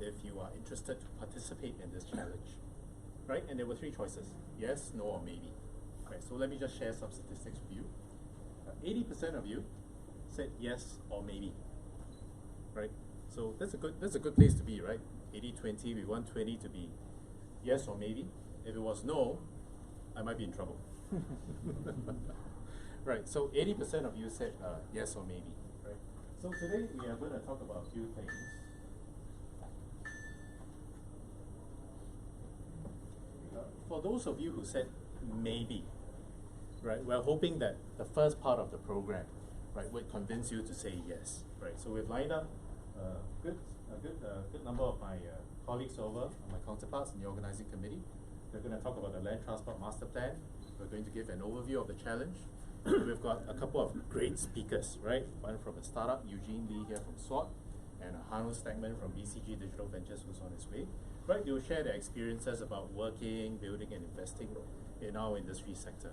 if you are interested to participate in this challenge, right? And there were 3 choices: yes, no, or maybe. Right. So let me just share some statistics with you. 80% of you said yes or maybe, right? So that's a good place to be, right? 80-20. We want 20 to be yes or maybe. If it was no, I might be in trouble. Right. So 80% of you said yes or maybe, right? So today we are going to talk about a few things. For those of you who said maybe, right, we're hoping that the first part of the program, right, would convince you to say yes, right? So we've lined up a good number of my colleagues over, my counterparts in the organizing committee. They're going to talk about the Land Transport Master Plan. We're going to give an overview of the challenge. We've got a couple of great speakers, right? One from a startup, Eugene Lee here from Smrt, and Hanno Stegman from BCG Digital Ventures, who's on his way. Right, they'll share their experiences about working, building, and investing in our industry sector.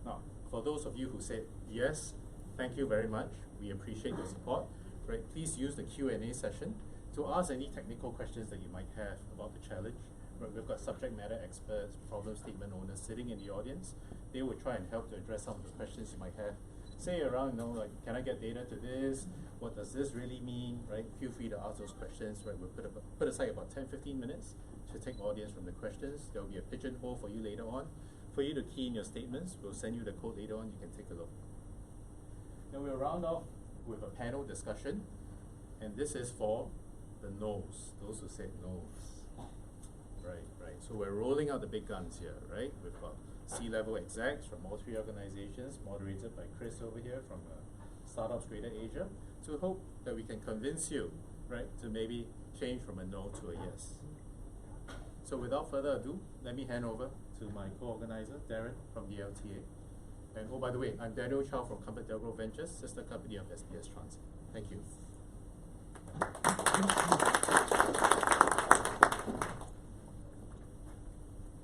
Now, for those of you who said yes, thank you very much. We appreciate your support. Right, please use the Q&A session to ask any technical questions that you might have about the challenge. Right, we've got subject matter experts, problem statement owners sitting in the audience. They will try and help to address some of the questions you might have. Say around, like, can I get data to this? What does this really mean, right? Feel free to ask those questions, right? We'll put aside about 10-15 minutes to take audience from the questions. There'll be a pigeonhole for you later on. For you to key in your statements, we'll send you the code later on, you can take a look. Then we'll round off with a panel discussion, and this is for the no's, those who said no's. Right. So we're rolling out the big guns here, right? We've got C-level execs from all 3 organizations, moderated by Chris over here from Startups Greater Asia, to hope that we can convince you, right, to maybe change from a no to a yes. So without further ado, let me hand over to my co-organizer, Darren from the LTA. And oh, by the way, I'm Daniel Chow from ComfortDelGro Ventures, sister company of SBS Transit. Thank you.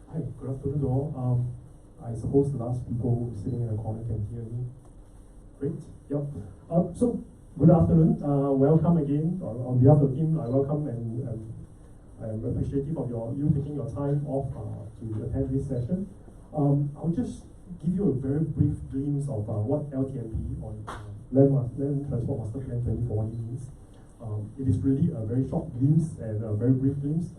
Hi, good afternoon to all. I suppose the last people sitting in the corner can hear me. Great, yep. So, good afternoon. Welcome again. On behalf of the team, I welcome and I'm appreciative of you taking your time off to attend this session. I'll just give you a very brief glimpse of what LTMP or Land Transport Master Plan 2040 means. It is really a very short glimpse and a very brief glimpse.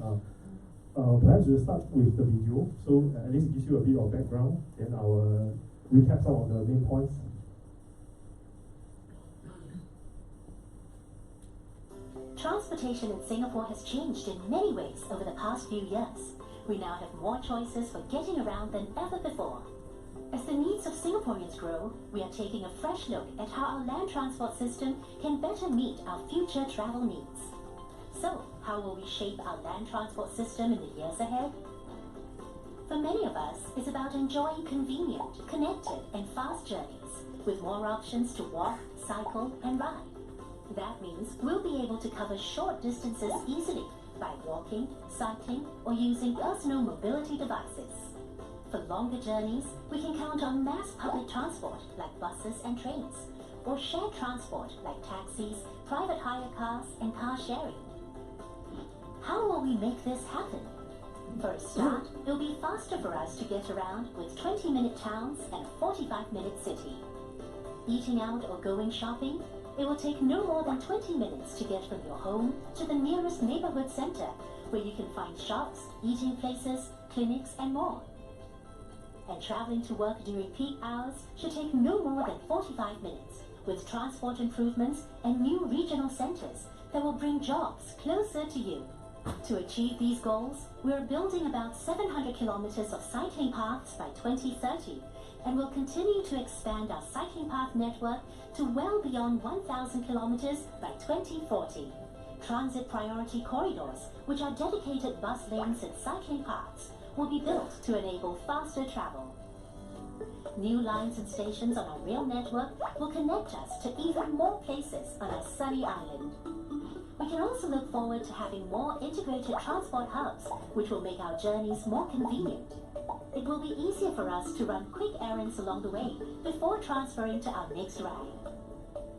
Perhaps we'll start with the video, so at least it gives you a bit of background, then I'll recap some of the main points. Transportation in Singapore has changed in many ways over the past few years. We now have more choices for getting around than ever before. As the needs of Singaporeans grow, we are taking a fresh look at how our land transport system can better meet our future travel needs. So, how will we shape our land transport system in the years ahead? For many of us, it's about enjoying convenient, connected, and fast journeys, with more options to walk, cycle, and ride. That means we'll be able to cover short distances easily by walking, cycling, or using personal mobility devices. For longer journeys, we can count on mass public transport like buses and trains, or shared transport like taxis, private hire cars, and car sharing. How will we make this happen? For a start, it'll be faster for us to get around with 20-minute towns and a 45-minute city. Eating out or going shopping? It will take no more than 20 minutes to get from your home to the nearest neighborhood center, where you can find shops, eating places, clinics, and more. And traveling to work during peak hours should take no more than 45 minutes, with transport improvements and new regional centers that will bring jobs closer to you. To achieve these goals, we're building about 700 kilometers of cycling paths by 2030, and will continue to expand our cycling path network to well beyond 1,000 kilometers by 2040. Transit priority corridors, which are dedicated bus lanes and cycling paths, will be built to enable faster travel. New lines and stations on our rail network will connect us to even more places on our sunny island. We can also look forward to having more integrated transport hubs, which will make our journeys more convenient. It will be easier for us to run quick errands along the way before transferring to our next ride.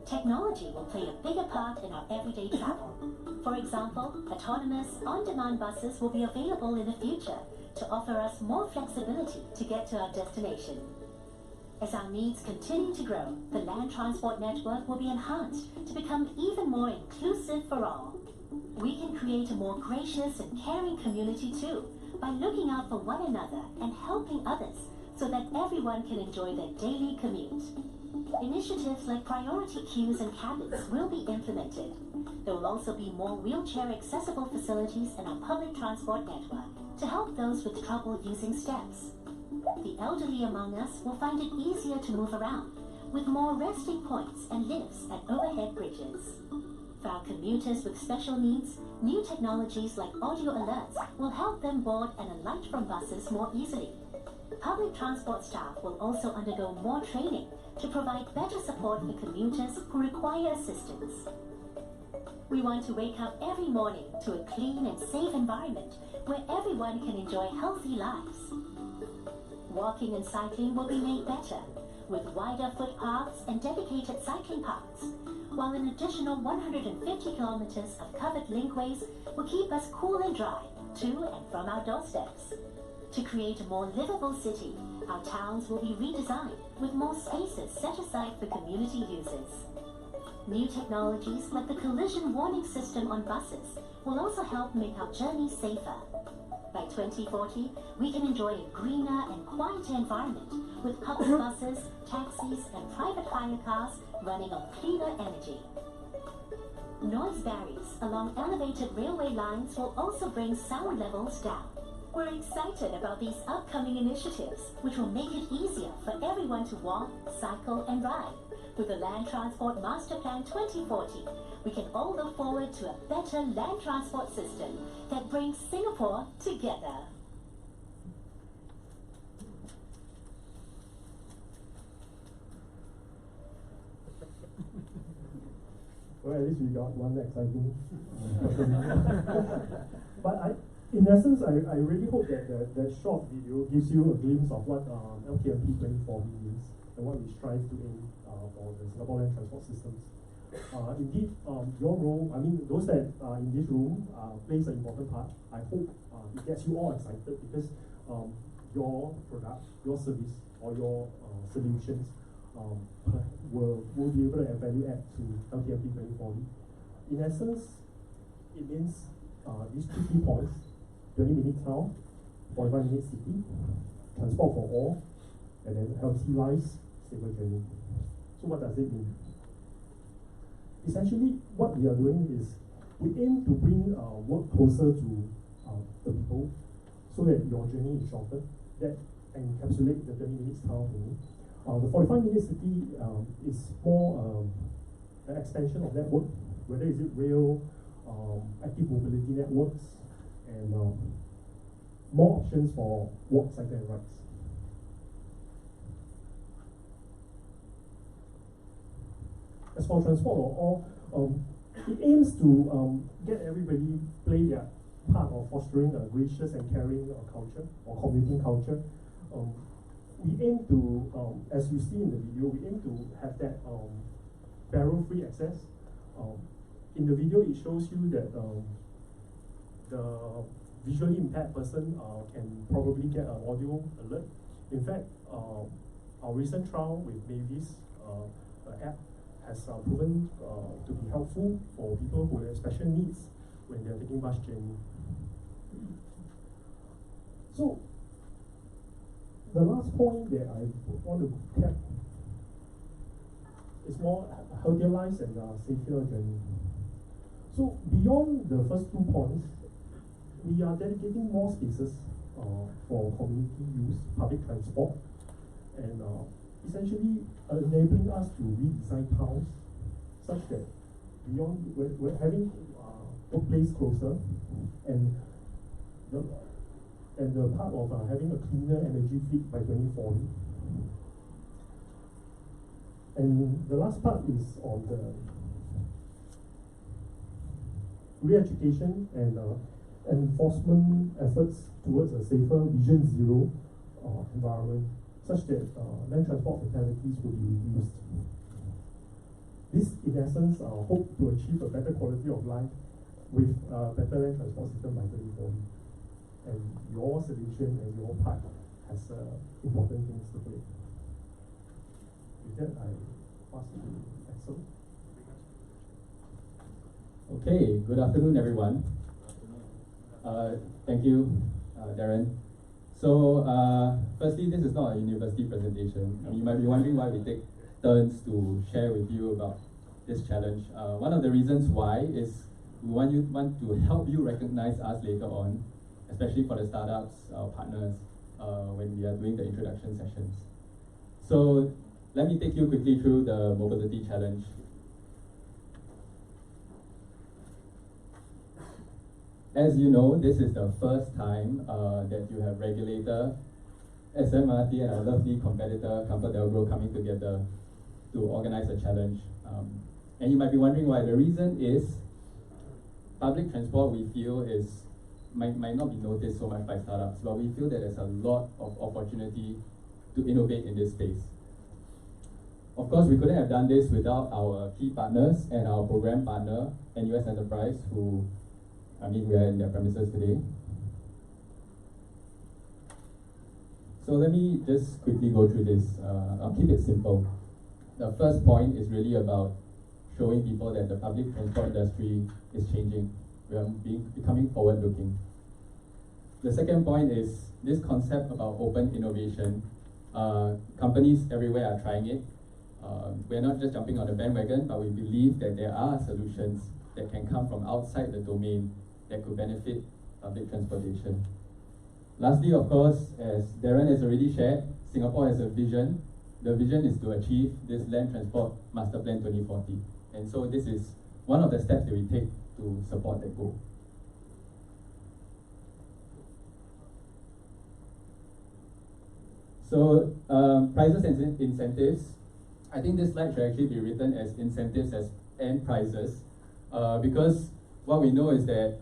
Technology will play a bigger part in our everyday travel. For example, autonomous, on-demand buses will be available in the future to offer us more flexibility to get to our destination. As our needs continue to grow, the land transport network will be enhanced to become even more inclusive for all. We can create a more gracious and caring community too, by looking out for one another and helping others so that everyone can enjoy their daily commute. Initiatives like priority queues and cabins will be implemented. There will also be more wheelchair-accessible facilities in our public transport network to help those with trouble using steps. The elderly among us will find it easier to move around, with more resting points and lifts at overhead bridges. For our commuters with special needs, new technologies like audio alerts will help them board and alight from buses more easily. Public transport staff will also undergo more training to provide better support for commuters who require assistance. We want to wake up every morning to a clean and safe environment where everyone can enjoy healthy lives. Walking and cycling will be made better, with wider footpaths and dedicated cycling paths, while an additional 150 kilometers of covered linkways will keep us cool and dry to and from our doorsteps. To create a more livable city, our towns will be redesigned with more spaces set aside for community users. New technologies like the collision warning system on buses will also help make our journeys safer. By 2040, we can enjoy a greener and quieter environment with public buses, taxis, and private hire cars running on cleaner energy. Noise barriers along elevated railway lines will also bring sound levels down. We're excited about these upcoming initiatives, which will make it easier for everyone to walk, cycle, and ride. With the Land Transport Master Plan 2040, we can all look forward to a better land transport system that brings Singapore together. Well, at least we got one exciting But in essence, I really hope that that short video gives you a glimpse of what LTMP 2040 means and what we strive to aim for the Singapore land transport systems. Indeed, your role, I mean, those that are in this room plays an important part. I hope it gets you all excited because your product, your service, or your solutions will be able to add value add to LTMP 2040. In essence, it means these two key points: 20-minute town, 45-minute city, transport for all, and then healthy lives, stable journey. So what does it mean? Essentially, what we are doing is we aim to bring work closer to the people so that your journey is shorter. That encapsulates the 20 minutes town for me. The 45-minute city is more an extension of that work, whether is it rail, active mobility networks, and more options for walk, cycle, and rides. As for transport or all, it aims to get everybody play their part of fostering a gracious and caring culture or commuting culture. We aim to, as you see in the video, we aim to have that barrier-free access. In the video, it shows you that the visually impaired person can probably get an audio alert. In fact, our recent trial with Mavis app has proven to be helpful for people who have special needs when they're taking bus journey. So, the last point that I want to cap is more healthier lives and safer journey. So, beyond the first 2 points, we are dedicating more spaces for community use, public transport, and essentially enabling us to redesign towns such that beyond we're having workplace closer and the part of having a cleaner energy fleet by 2040. And the last part is on the re-education and enforcement efforts towards a safer Vision Zero environment, such that land transport fatalities will be reduced. This, in essence, hope to achieve a better quality of life with a better land transport system by 2040. And your solution and your part has important things to play. With that, I pass it to Axel. Okay, good afternoon, everyone. Thank you, Darren. So, firstly, this is not a university presentation. You might be wondering why we take turns to share with you about this challenge. One of the reasons why is we want to help you recognize us later on, especially for the startups, our partners, when we are doing the introduction sessions. So, let me take you quickly through the mobility challenge. As you know, this is the first time that you have regulator, Smrt, and our lovely competitor, ComfortDelGro, coming together to organize a challenge. And you might be wondering why. The reason is public transport, we feel, might not be noticed so much by startups, but we feel that there's a lot of opportunity to innovate in this space. Of course, we couldn't have done this without our key partners and our program partner, NUS Enterprise, who, we are in their premises today. So let me just quickly go through this. I'll keep it simple. The first point is really about showing people that the public transport industry is changing. We are becoming forward-looking. The second point is this concept about open innovation. Companies everywhere are trying it. We're not just jumping on the bandwagon, but we believe that there are solutions that can come from outside the domain that could benefit public transportation. Lastly, of course, as Darren has already shared, Singapore has a vision. The vision is to achieve this Land Transport Master Plan 2040. And so this is one of the steps that we take to support that goal. So prices and incentives. I think this slide should actually be written as incentives and prices, because what we know is that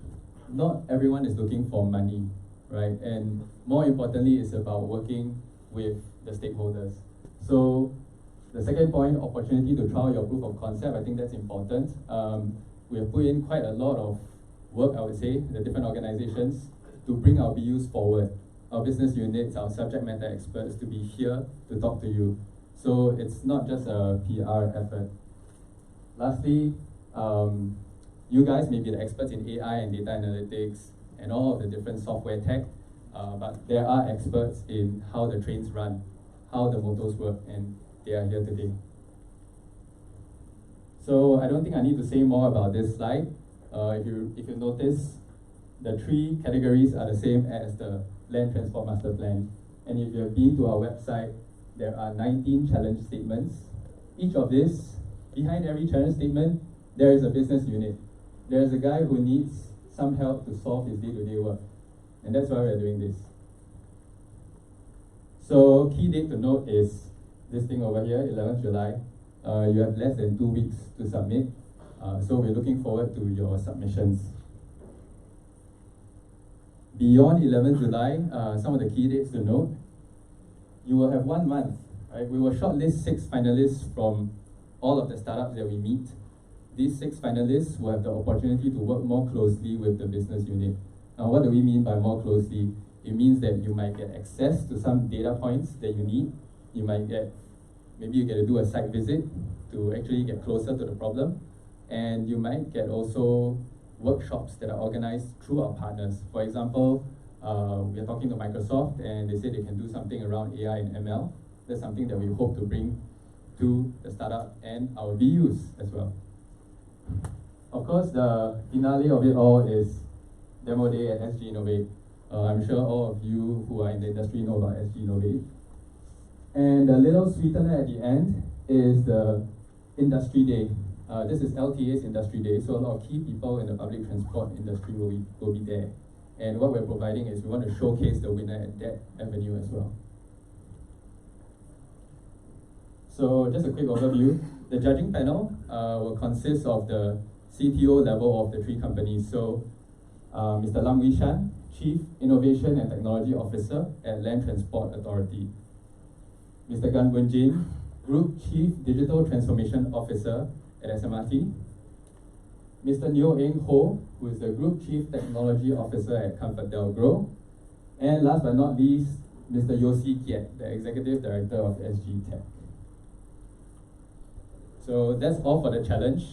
not everyone is looking for money, right? And more importantly, it's about working with the stakeholders. So the second point, opportunity to trial your proof of concept, I think that's important. We have put in quite a lot of work, I would say, the different organizations to bring our BUs forward, our business units, our subject matter experts to be here to talk to you. So it's not just a PR effort. Lastly, you guys may be the experts in AI and data analytics and all of the different software tech, but there are experts in how the trains run, how the motors work, and they are here today. So I don't think I need to say more about this slide. If you notice, the three categories are the same as the Land Transport Master Plan. And if you have been to our website, there are 19 challenge statements. Each of this, behind every challenge statement, there is a business unit. There is a guy who needs some help to solve his day-to-day work. And that's why we're doing this. So key date to note is this thing over here, 11th July. You have less than 2 weeks to submit. So we're looking forward to your submissions. Beyond 11th July, some of the key dates to note. You will have 1 month, right? We will shortlist 6 finalists from all of the startups that we meet. These 6 finalists will have the opportunity to work more closely with the business unit. Now, what do we mean by more closely? It means that you might get access to some data points that you need. You might maybe you get to do a site visit to actually get closer to the problem. And you might get also workshops that are organized through our partners. For example, we are talking to Microsoft and they say they can do something around AI and ML. That's something that we hope to bring to the startup and our BUs as well. Of course, the finale of it all is Demo Day at Sg Innovate. I'm sure all of you who are in the industry know about Sg Innovate. And the little sweetener at the end is the Industry Day. This is LTA's Industry Day, so a lot of key people in the public transport industry will be there. And what we're providing is we want to showcase the winner at that avenue as well. So just a quick overview. The judging panel will consist of the CTO level of the 3 companies. So Mr. Lam Wee Shan, Chief Innovation and Technology Officer at Land Transport Authority. Mr. Gan Boon Jin, Group Chief Digital Transformation Officer at SMRT, Mr. Neo Eng Ho, who is the Group Chief Technology Officer at ComfortDelGro, and last but not least, Mr. Yossi Kiet, the Executive Director of SG Tech. So that's all for the challenge.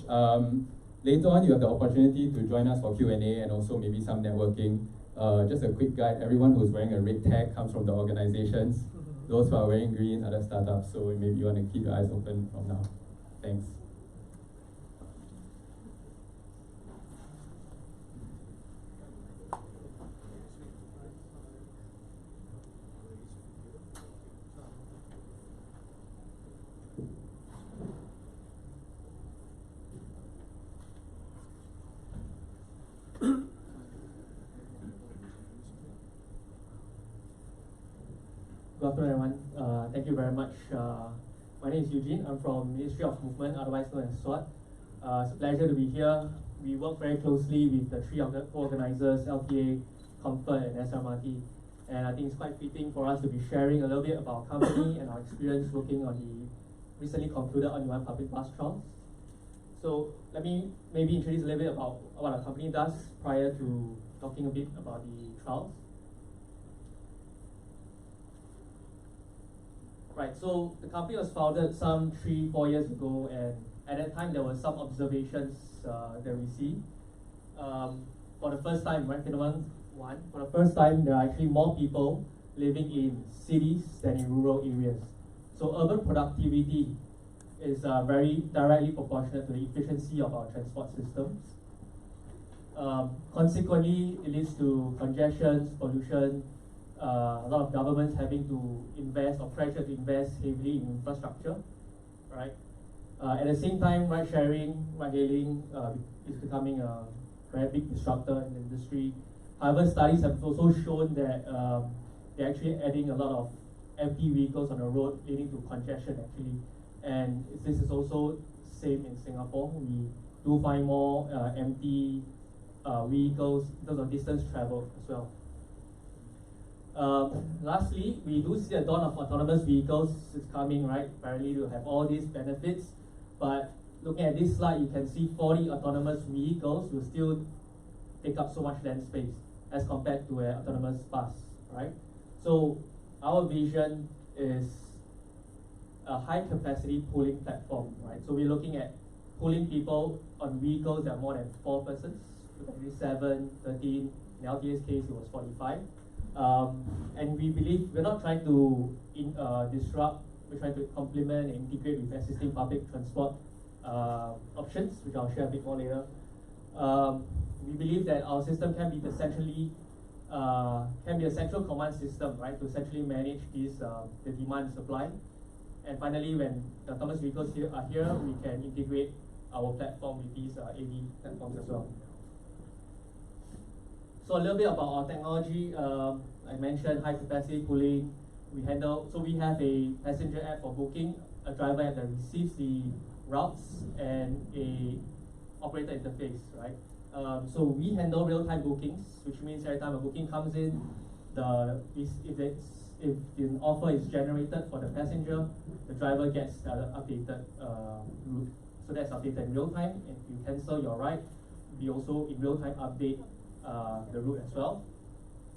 Later on, you have the opportunity to join us for Q&A and also maybe some networking. Just a quick guide, everyone who's wearing a red tag comes from the organizations. Those who are wearing green are the startups, so maybe you want to keep your eyes open from now. Thanks. Good afternoon, everyone. Thank you very much. My name is Eugene. I'm from Ministry of Movement, otherwise known as SWAT. It's a pleasure to be here. We work very closely with the three organizers, LTA, Comfort, and SMRT. And I think it's quite fitting for us to be sharing a little bit about our company and our experience working on the recently concluded on-demand public bus trials. So let me maybe introduce a little bit about what our company does prior to talking a bit about the trials. Right, so the company was founded some 3-4 years ago, and at that time there were some observations that we see. For the first time, right, for the first time, there are actually more people living in cities than in rural areas. So urban productivity is very directly proportionate to the efficiency of our transport systems. Consequently, it leads to congestion, pollution, a lot of governments having to invest or pressure to invest heavily in infrastructure, right? At the same time, ride sharing, ride hailing is becoming a very big disruptor in the industry. However, studies have also shown that they're actually adding a lot of empty vehicles on the road, leading to congestion actually. And this is also same in Singapore. We do find more empty vehicles because of distance traveled as well. Lastly, we do see the dawn of autonomous vehicles is coming, right? Apparently, to have all these benefits. But looking at this slide, you can see 40 autonomous vehicles will still take up so much land space as compared to an autonomous bus, right? So our vision is a high capacity pooling platform, right? So we're looking at pooling people on vehicles that are more than 4 persons, maybe 7, 13, in LTA's case it was 45. And we believe we're not trying to disrupt, we're trying to complement and integrate with existing public transport options, which I'll share a bit more later. We believe that our system can be a central command system, right, to essentially manage these the demand and supply. And finally, when the autonomous vehicles are here, we can integrate our platform with these AV platforms as well. So a little bit about our technology. I mentioned high capacity pooling. We have a passenger app for booking, a driver app that receives the routes, and a operator interface, right? So we handle real-time bookings, which means every time a booking comes in, if an offer is generated for the passenger, the driver gets the updated route. So that's updated in real time. If you cancel your ride, we also in real time update the route as well.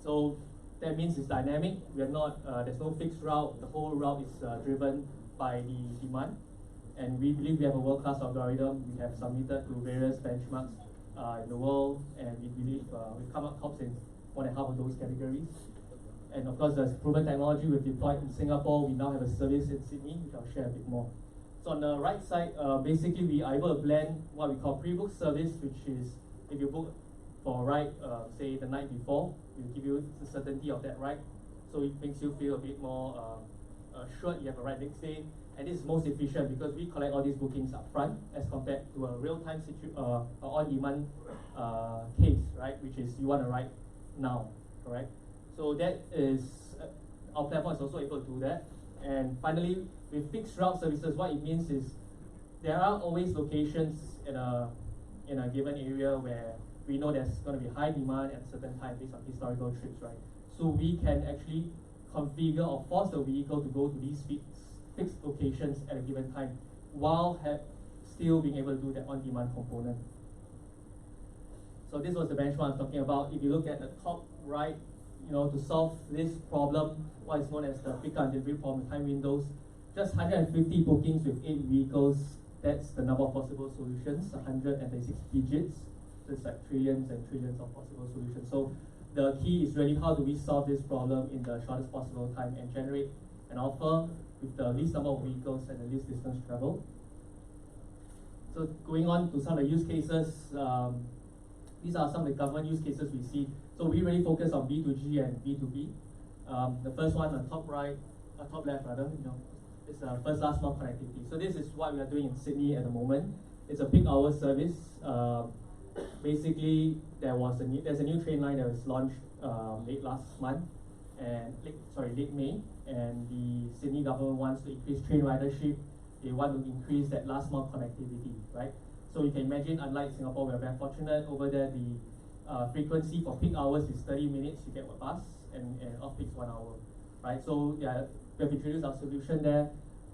So that means it's dynamic. We are not there's no fixed route. The whole route is driven by the demand, and we believe we have a world-class algorithm. We have submitted to various benchmarks in the world, and we believe we've come up tops in more than half of those categories. And of course, there's proven technology we've deployed in Singapore. We now have a service in Sydney, which I'll share a bit more. So on the right side, basically we are able to blend what we call pre-book service, which is if you book for a ride, say the night before, we'll give you the certainty of that ride. So it makes you feel a bit more assured you have a ride next day. And this is most efficient because we collect all these bookings up front as compared to a real-time on-demand case, right? Which is you want to ride now, correct? So that is, our platform is also able to do that. And finally, with fixed route services, what it means is there are always locations in a given area where we know there's going to be high demand at a certain time based on historical trips, right? So we can actually configure or force the vehicle to go to these fixed locations at a given time while still being able to do that on-demand component. So this was the benchmark I'm talking about. If you look at the top right, to solve this problem, what is known as the pick and delivery problem, time windows, just 150 bookings with 8 vehicles, that's the number of possible solutions, 136 digits. So it's like trillions and trillions of possible solutions. So the key is really how do we solve this problem in the shortest possible time and generate an offer with the least number of vehicles and the least distance traveled. So going on to some of the use cases, these are some of the government use cases we see. So we really focus on B2G and B2B. The first one on top right, top left rather, is first last mile connectivity. So this is what we are doing in Sydney at the moment. It's a peak hour service. Basically, there's a new train line that was launched late last month, and late May, and the Sydney government wants to increase train ridership. They want to increase that last mile connectivity, right? So you can imagine, unlike Singapore, we're very fortunate over there. The frequency for peak hours is 30 minutes. You get a bus, and off peak 1 hour, right? So we have introduced our solution there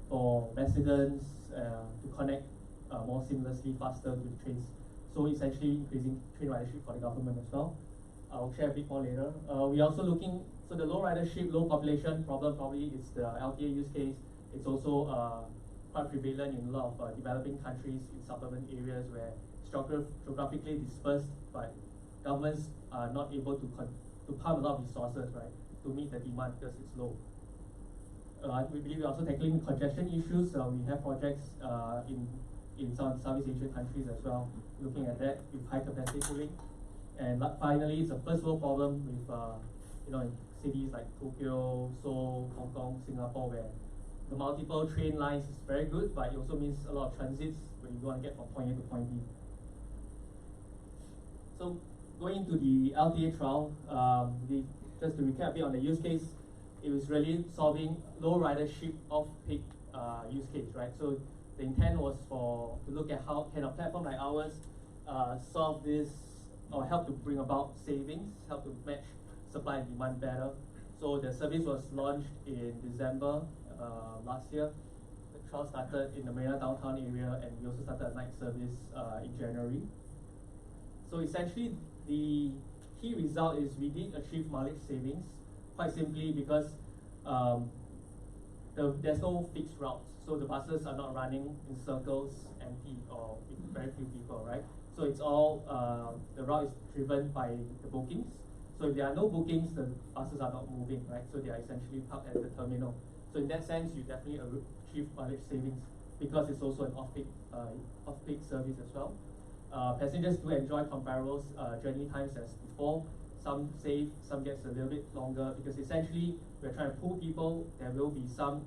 for residents to connect more seamlessly, faster to the trains. So essentially increasing train ridership for the government as well. I'll share a bit more later. We're also looking, so the low ridership, low population problem probably is the LTA use case. It's also quite prevalent in a lot of developing countries in suburban areas where it's geographically dispersed, but governments are not able to pump a lot of resources, right, to meet the demand because it's low. We believe we're also tackling congestion issues. We have projects in some Southeast Asian countries as well, looking at that with high capacity cooling. And finally, it's a first world problem with in cities like Tokyo, Seoul, Hong Kong, Singapore, where the multiple train lines is very good, but it also means a lot of transits when you want to get from point A to point B. So going into the LTA trial, just to recap a bit on the use case, it was really solving low ridership off-peak use case, right? So the intent was to look at how can a platform like ours solve this or help to bring about savings, help to match supply and demand better. So the service was launched in December last year. The trial started in the Marina downtown area, and we also started a night service in January. So essentially, the key result is we did achieve mileage savings, quite simply because there's no fixed routes. So the buses are not running in circles, empty, or with very few people, right? So it's all, the route is driven by the bookings. So if there are no bookings, the buses are not moving, right? So they are essentially parked at the terminal. So in that sense, you definitely achieve mileage savings because it's also an off-peak service as well. Passengers do enjoy comparable journey times as before. Some save, some gets a little bit longer because essentially we're trying to pull people. There will be some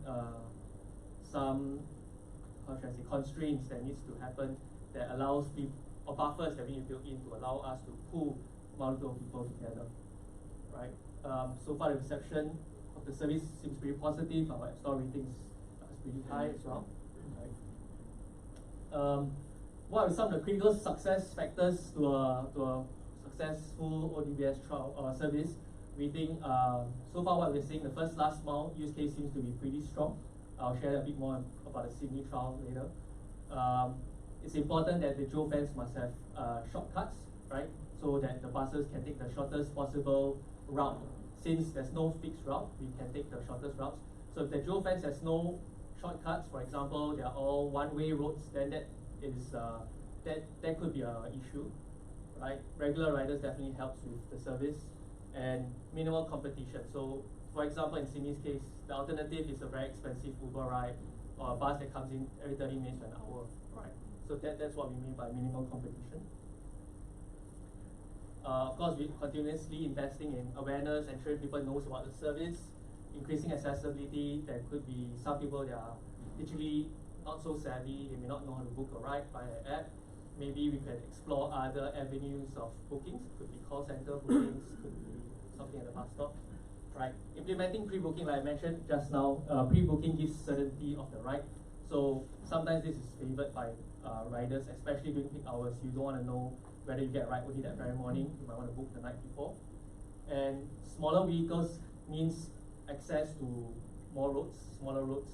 constraints that needs to happen that allows people, or buffers that we need to build in to allow us to pull multiple people together, right? So far the reception of the service seems pretty positive. Our App Store ratings is pretty high as well, right? What are some of the critical success factors to a successful ODBS trial service? We think so far what we're seeing, the first last mile use case seems to be pretty strong. I'll share a bit more about the Sydney trial later. It's important that the Joe fans must have shortcuts, right? So that the buses can take the shortest possible route. Since there's no fixed route, we can take the shortest routes. So if the Joe fans has no shortcuts, for example, they are all one-way roads, then that is that could be an issue, right? Regular riders definitely helps with the service, and minimal competition. So for example, in Sydney's case, the alternative is a very expensive Uber ride or a bus that comes in every 30 minutes to an hour, right? So that's what we mean by minimal competition. Of course, we're continuously investing in awareness, ensuring people knows about the service, increasing accessibility. There could be some people that are literally not so savvy, they may not know how to book a ride via an app. Maybe we can explore other avenues of bookings. Could be call center bookings, could be something at the bus stop, right? Implementing pre-booking, like I mentioned just now, pre-booking gives certainty of the ride. So sometimes this is favored by riders, especially during peak hours. You don't want to know whether you get a ride only that very morning. You might want to book the night before. And smaller vehicles means access to more roads, smaller roads,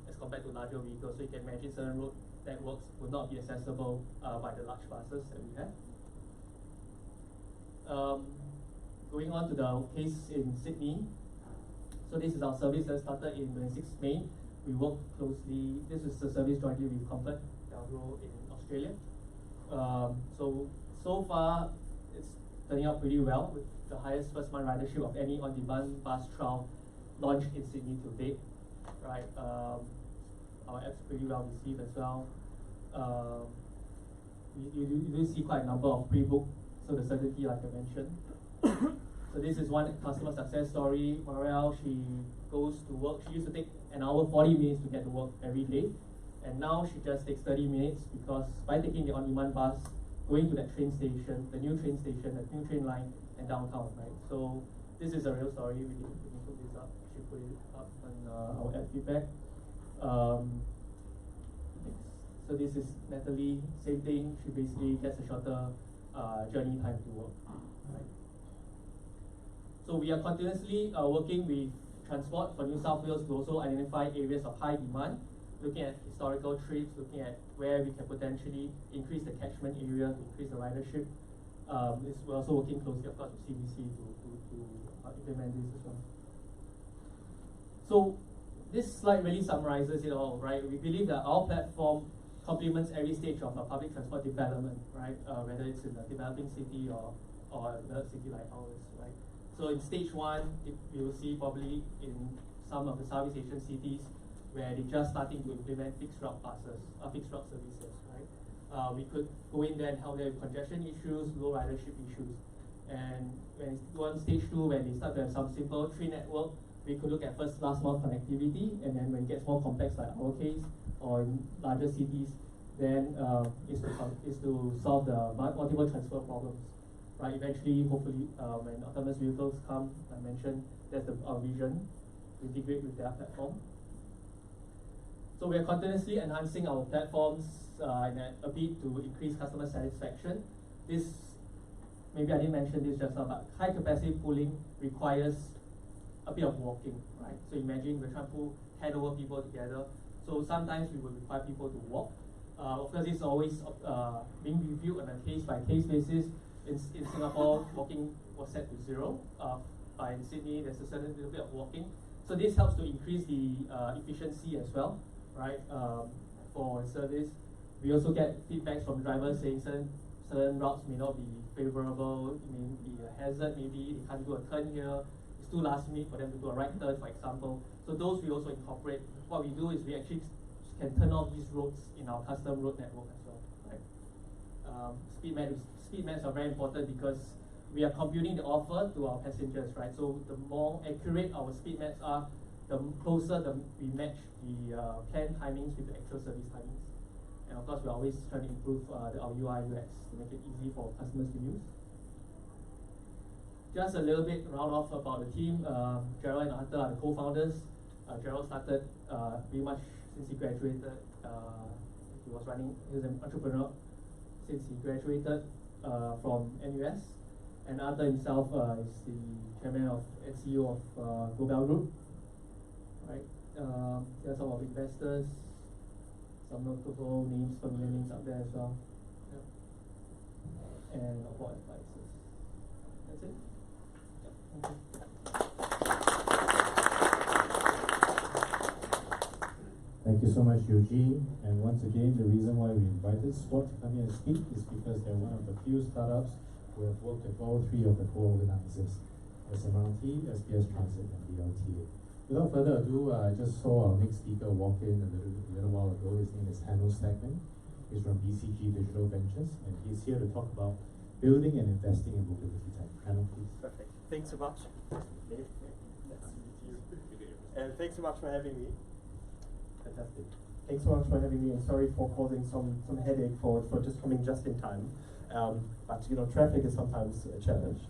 as compared to larger vehicles. So you can imagine certain roads networks will not be accessible by the large buses that we have. Going on to the case in Sydney. So this is our service that started in 26th May. We work closely, this is the service jointly with Comfort Delgro in Australia. So far, it's turning out pretty well with the highest first month ridership of any on-demand bus trial launched in Sydney to date. Right, our app's pretty well received as well. You do see quite a number of pre-book, so the certainty, like I mentioned. So this is one customer success story. Morel, she goes to work. She used to take an hour 40 minutes to get to work every day, and now she just takes 30 minutes because by taking the on-demand bus, going to that train station, the new train station, the new train line, and downtown, right? So this is a real story. We need to put this up. We should put it up on our app feedback. So this is Natalie, same thing. She basically gets a shorter journey time to work. Right? So we are continuously working with Transport for New South Wales to also identify areas of high demand, looking at historical trips, looking at where we can potentially increase the catchment area to increase the ridership. We're also working closely, of course, with CBC to implement this as well. So this slide really summarizes it all, right? We believe that our platform complements every stage of a public transport development, right? Whether it's in a developing city or a developed city like ours, right? So in stage one, you will see probably in some of the Southeast Asian cities where they're just starting to implement fixed route buses, fixed route services, right? We could go in there and help them with congestion issues, low ridership issues. And when it's on stage two, when they start to have some simple train network, we could look at first last mile connectivity, and then when it gets more complex like our case, or in larger cities, then is to solve the multiple transfer problems. Right, eventually, hopefully, when autonomous vehicles come, I mentioned, that's our vision, to integrate with their platform. So we are continuously enhancing our platforms in a bid to increase customer satisfaction. This, maybe I didn't mention this just now, but high capacity pooling requires a bit of walking, right? So imagine we're trying to hand over people together. So sometimes we will require people to walk. Of course, it's always being reviewed on a case-by-case basis. In Singapore, walking was set to 0. In Sydney, there's a certain little bit of walking. So this helps to increase the efficiency as well, right? For service. We also get feedbacks from drivers saying certain routes may not be favorable, it may be a hazard, maybe they can't do a turn here. It's too last minute for them to do a right turn, for example. So those we also incorporate. What we do is we actually can turn off these roads in our custom road network as well, right? Speed maps are very important because we are computing the offer to our passengers, right? So the more accurate our speed maps are, the closer we match the planned timings with the actual service timings. And of course, we're always trying to improve our UI UX to make it easy for customers to use. Just a little bit round off about the team. Gerald and Arthur are the co-founders. Gerald started pretty much since he graduated. He was an entrepreneur since he graduated from NUS. And Arthur himself is the chairman and CEO of Global Group. Right? There are some of investors, some notable names, familiar names out there as well. Yeah. And our board advisors. That's it. Yeah. Thank you. Thank you so much, Eugene. And once again, the reason why we invited Smrt to come here and speak is because they're one of the few startups who have worked with all three of the co-organizers, Smrt, SBS Transit, and the LTA. Without further ado, I just saw our next speaker walk in a little while ago. His name is Hanno Stagman. He's from BCG Digital Ventures, and he's here to talk about building and investing in mobility tech. Hanno, please. Perfect. Thanks so much. Dave, nice to meet you. And thanks so much for having me. Fantastic. Thanks so much for having me, and sorry for causing some headache for just coming just in time. But you know, traffic is sometimes a challenge.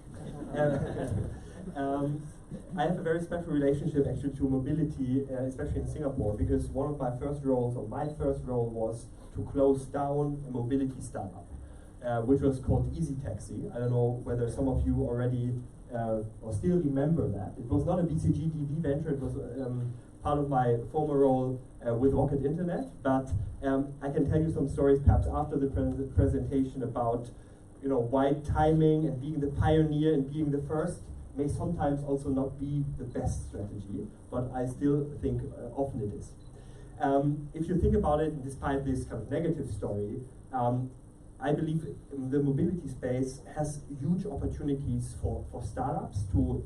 I have a very special relationship actually to mobility, especially in Singapore, because one of my first roles, or my first role, was to close down a mobility startup, which was called Easy Taxi. I don't know whether some of you already or still remember that. It was not a BCG DV venture. It was part of my former role with Rocket Internet, but I can tell you some stories perhaps after the presentation about why timing and being the pioneer and being the first may sometimes also not be the best strategy, but I still think often it is. If you think about it, despite this kind of negative story, I believe the mobility space has huge opportunities for startups to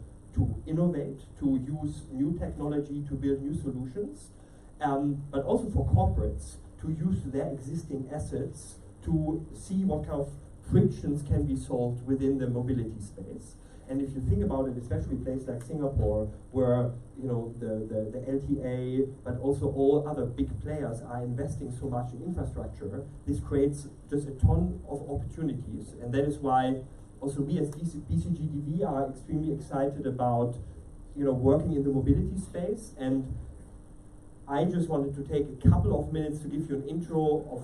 innovate, to use new technology, to build new solutions, but also for corporates to use their existing assets to see what kind of frictions can be solved within the mobility space. And if you think about it, especially a place like Singapore, where the LTA, but also all other big players are investing so much in infrastructure, this creates just a ton of opportunities. And that is why also we as BCGDV are extremely excited about working in the mobility space. And I just wanted to take a couple of minutes to give you an intro of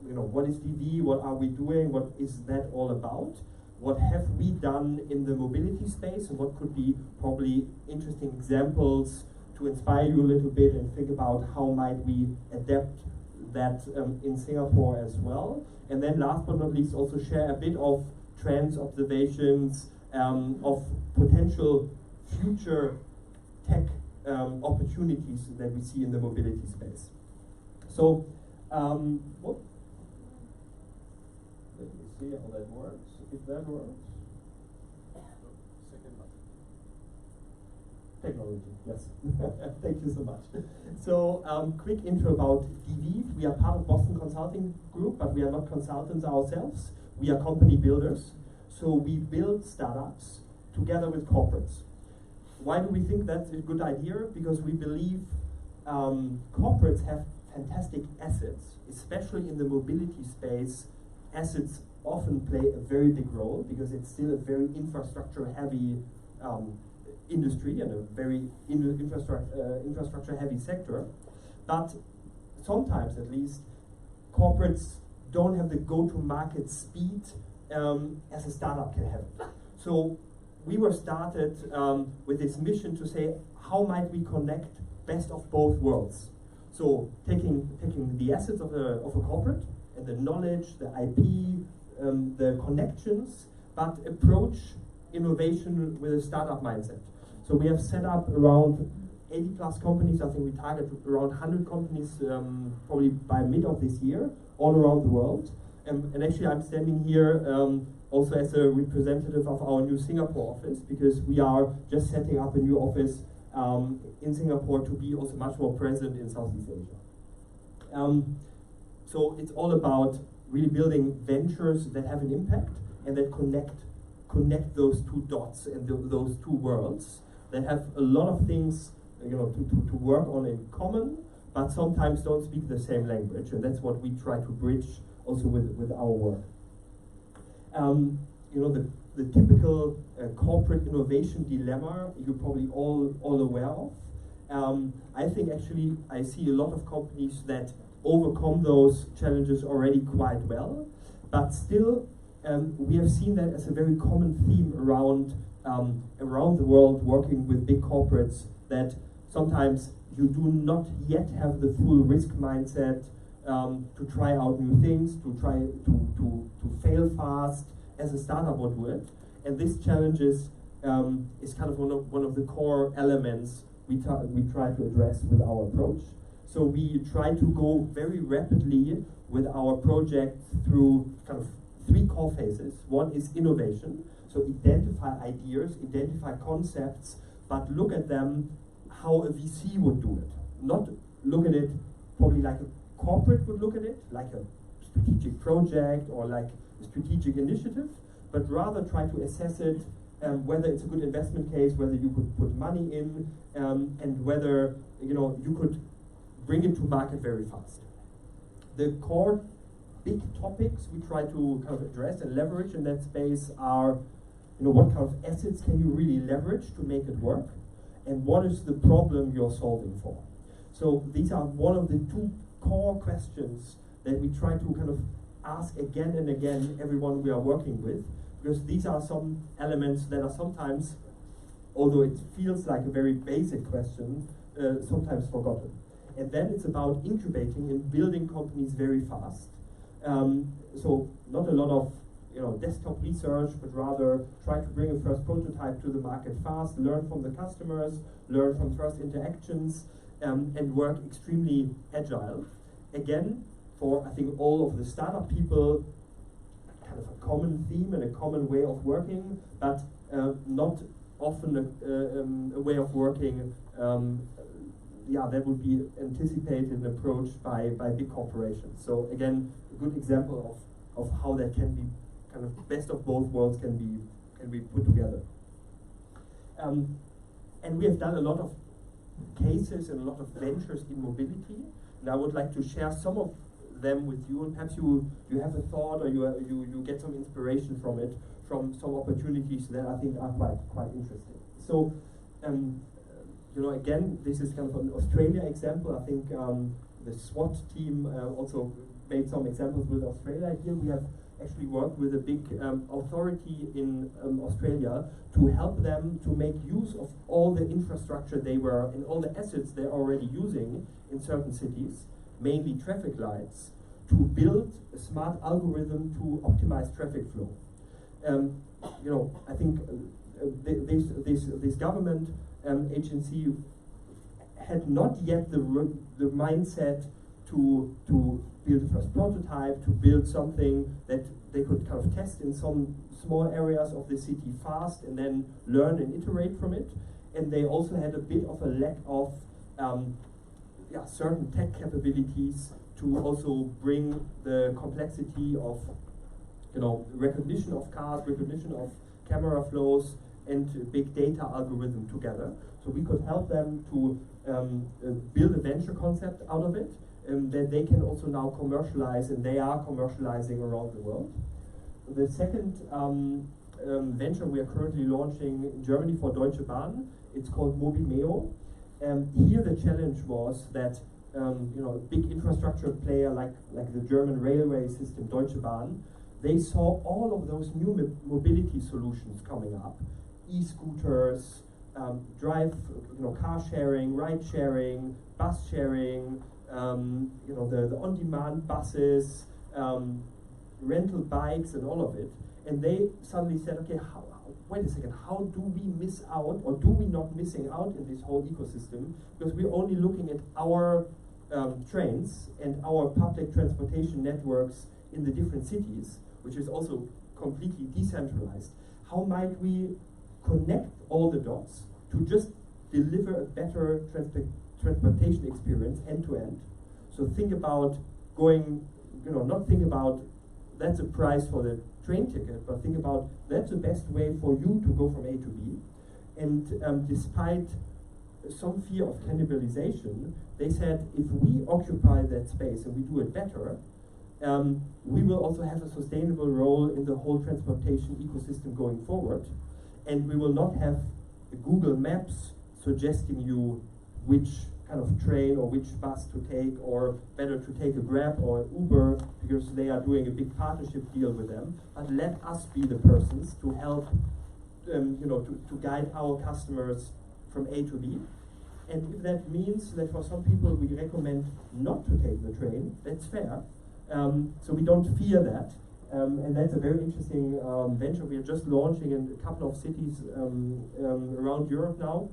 what is DV, what are we doing, what is that all about, what have we done in the mobility space, and what could be probably interesting examples to inspire you a little bit and think about how might we adapt that in Singapore as well. And then last but not least, also share a bit of trends, observations, of potential future tech opportunities that we see in the mobility space. So, let me see how that works. If that works. Second button. Technology, yes. Thank you so much. So, quick intro about DV. We are part of Boston Consulting Group, but we are not consultants ourselves. We are company builders. So we build startups together with corporates. Why do we think that's a good idea? Because we believe corporates have fantastic assets, especially in the mobility space. Assets often play a very big role because it's still a very infrastructure-heavy industry and a very infrastructure-heavy sector. But sometimes, at least, corporates don't have the go-to-market speed as a startup can have it. So we were started with this mission to say, how might we connect best of both worlds? So taking the assets of a corporate and the knowledge, the IP, the connections, but approach innovation with a startup mindset. So we have set up around 80 plus companies. I think we target around 100 companies probably by mid of this year, all around the world. And actually I'm standing here also as a representative of our new Singapore office, because we are just setting up a new office in Singapore to be also much more present in Southeast Asia. So it's all about really building ventures that have an impact and that connect those two dots and those two worlds that have a lot of things to work on in common, but sometimes don't speak the same language, and that's what we try to bridge also with our work. The typical corporate innovation dilemma you're probably all aware of. I think actually I see a lot of companies that overcome those challenges already quite well, but still we have seen that as a very common theme around the world working with big corporates, that sometimes you do not yet have the full risk mindset to try out new things, to try to fail fast as a startup would do it. And this challenge is kind of one of the core elements we try to address with our approach. So we try to go very rapidly with our project through kind of 3 core phases. One is innovation, so identify ideas, identify concepts, but look at them how a VC would do it. Not look at it probably like a corporate would look at it, like a strategic project or like a strategic initiative, but rather try to assess it, whether it's a good investment case, whether you could put money in, and whether you could bring it to market very fast. The core big topics we try to kind of address and leverage in that space are, what kind of assets can you really leverage to make it work, and what is the problem you're solving for. So these are one of the 2 core questions that we try to kind of ask again and again everyone we are working with, because these are some elements that are sometimes, although it feels like a very basic question, sometimes forgotten. And then it's about incubating and building companies very fast. So not a lot of desktop research, but rather try to bring a first prototype to the market fast, learn from the customers, learn from first interactions, and work extremely agile. Again, for I think all of the startup people, kind of a common theme and a common way of working, but not often a way of working that would be anticipated and approached by big corporations. So again, a good example of how that can be kind of best of both worlds can be put together. And we have done a lot of cases and a lot of ventures in mobility, and I would like to share some of them with you, and perhaps you have a thought or you get some inspiration from it, from some opportunities that I think are quite interesting. So again, this is kind of an Australia example. I think the SWAT team also made some examples with Australia. Here we have actually worked with a big authority in Australia to help them to make use of all the infrastructure and all the assets they're already using in certain cities, mainly traffic lights, to build a smart algorithm to optimize traffic flow. I think this government agency had not yet the mindset to build a first prototype, to build something that they could kind of test in some small areas of the city fast and then learn and iterate from it. And they also had a bit of a lack of certain tech capabilities to also bring the complexity of recognition of cars, recognition of camera flows, and big data algorithm together. So we could help them to build a venture concept out of it that they can also now commercialize, and they are commercializing around the world. The second venture we are currently launching in Germany for Deutsche Bahn, it's called Mobimeo. Here the challenge was that a big infrastructure player like the German railway system Deutsche Bahn, they saw all of those new mobility solutions coming up, e-scooters, car sharing, ride sharing, bus sharing, the on-demand buses, rental bikes, and all of it. And they suddenly said, okay, wait a second, how do we miss out, or do we not missing out in this whole ecosystem? Because we're only looking at our trains and our public transportation networks in the different cities, which is also completely decentralized. How might we connect all the dots to just deliver a better transportation experience end to end? So think about going, not think about that's a price for the train ticket, but think about that's the best way for you to go from A to B. And despite some fear of cannibalization, they said if we occupy that space and we do it better, we will also have a sustainable role in the whole transportation ecosystem going forward. And we will not have Google Maps suggesting you which kind of train or which bus to take, or better to take a Grab or Uber because they are doing a big partnership deal with them. But let us be the persons to help, to guide our customers from A to B. And if that means that for some people we recommend not to take the train, that's fair. So we don't fear that. And that's a very interesting venture we are just launching in a couple of cities around Europe now,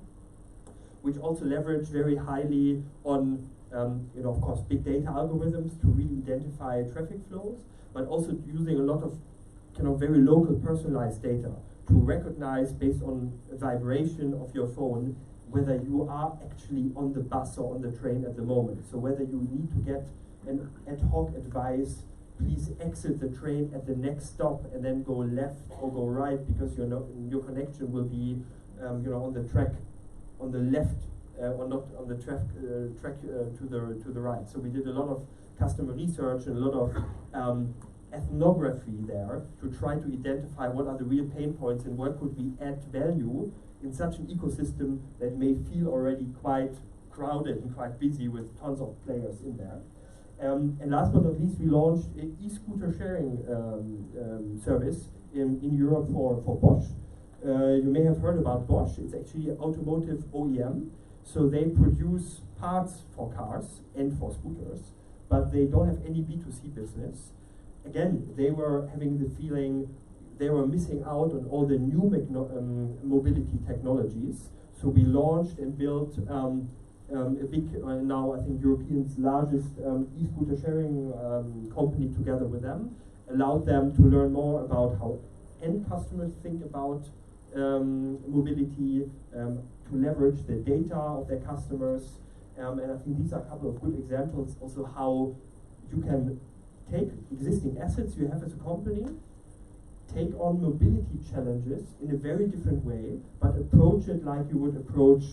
which also leverage very highly on, of course, big data algorithms to really identify traffic flows, but also using a lot of very local personalized data to recognize based on vibration of your phone whether you are actually on the bus or on the train at the moment. So whether you need to get an ad hoc advice, please exit the train at the next stop and then go left or go right because your connection will be on the track on the left or not on the track to the right. So we did a lot of customer research and a lot of ethnography there to try to identify what are the real pain points and where could we add value in such an ecosystem that may feel already quite crowded and quite busy with tons of players in there. And last but not least, we launched an e-scooter sharing service in Europe for Bosch. You may have heard about Bosch. It's actually an automotive OEM. So they produce parts for cars and for scooters, but they don't have any B2C business. Again, they were having the feeling they were missing out on all the new mobility technologies. So we launched and built a big, now I think Europe's largest e-scooter sharing company together with them, allowed them to learn more about how end customers think about mobility, to leverage the data of their customers. And I think these are a couple of good examples also how you can take existing assets you have as a company, take on mobility challenges in a very different way, but approach it like you would approach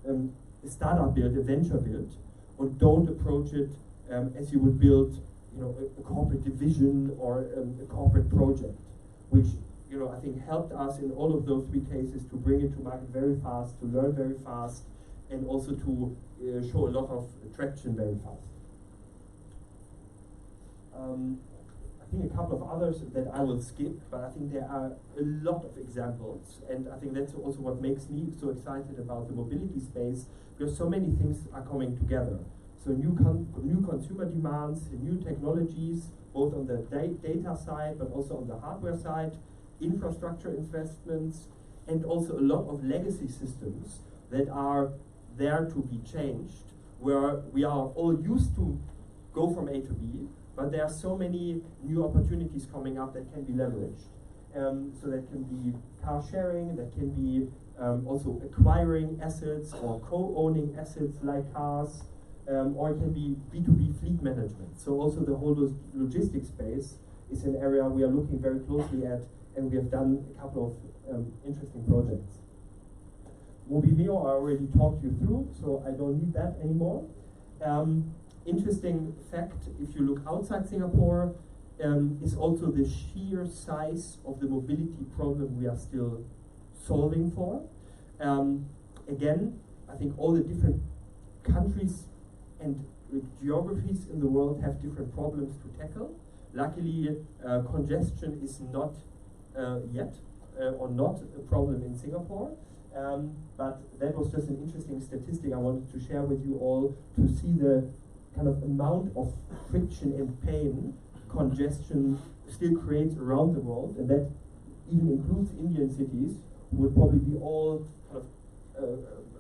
a startup build, a venture build, or don't approach it as you would build, a corporate division or a corporate project, which I think helped us in all of those three cases to bring it to market very fast, to learn very fast, and also to show a lot of traction very fast. I think a couple of others that I will skip, but I think there are a lot of examples, and I think that's also what makes me so excited about the mobility space, because so many things are coming together. So new consumer demands, new technologies, both on the data side, but also on the hardware side, infrastructure investments, and also a lot of legacy systems that are there to be changed, where we are all used to go from A to B, but there are so many new opportunities coming up that can be leveraged. So that can be car sharing, that can be also acquiring assets or co-owning assets like cars, or it can be B2B fleet management. So also the whole logistics space is an area we are looking very closely at, and we have done a couple of interesting projects. Mobimeo I already talked you through, so I don't need that anymore. Interesting fact, if you look outside Singapore, is also the sheer size of the mobility problem we are still solving for. Again, I think all the different countries and geographies in the world have different problems to tackle. Luckily, congestion is not yet, or not a problem in Singapore. But that was just an interesting statistic I wanted to share with you all, to see the kind of amount of friction and pain congestion still creates around the world, and that even includes Indian cities, who would probably be all kind of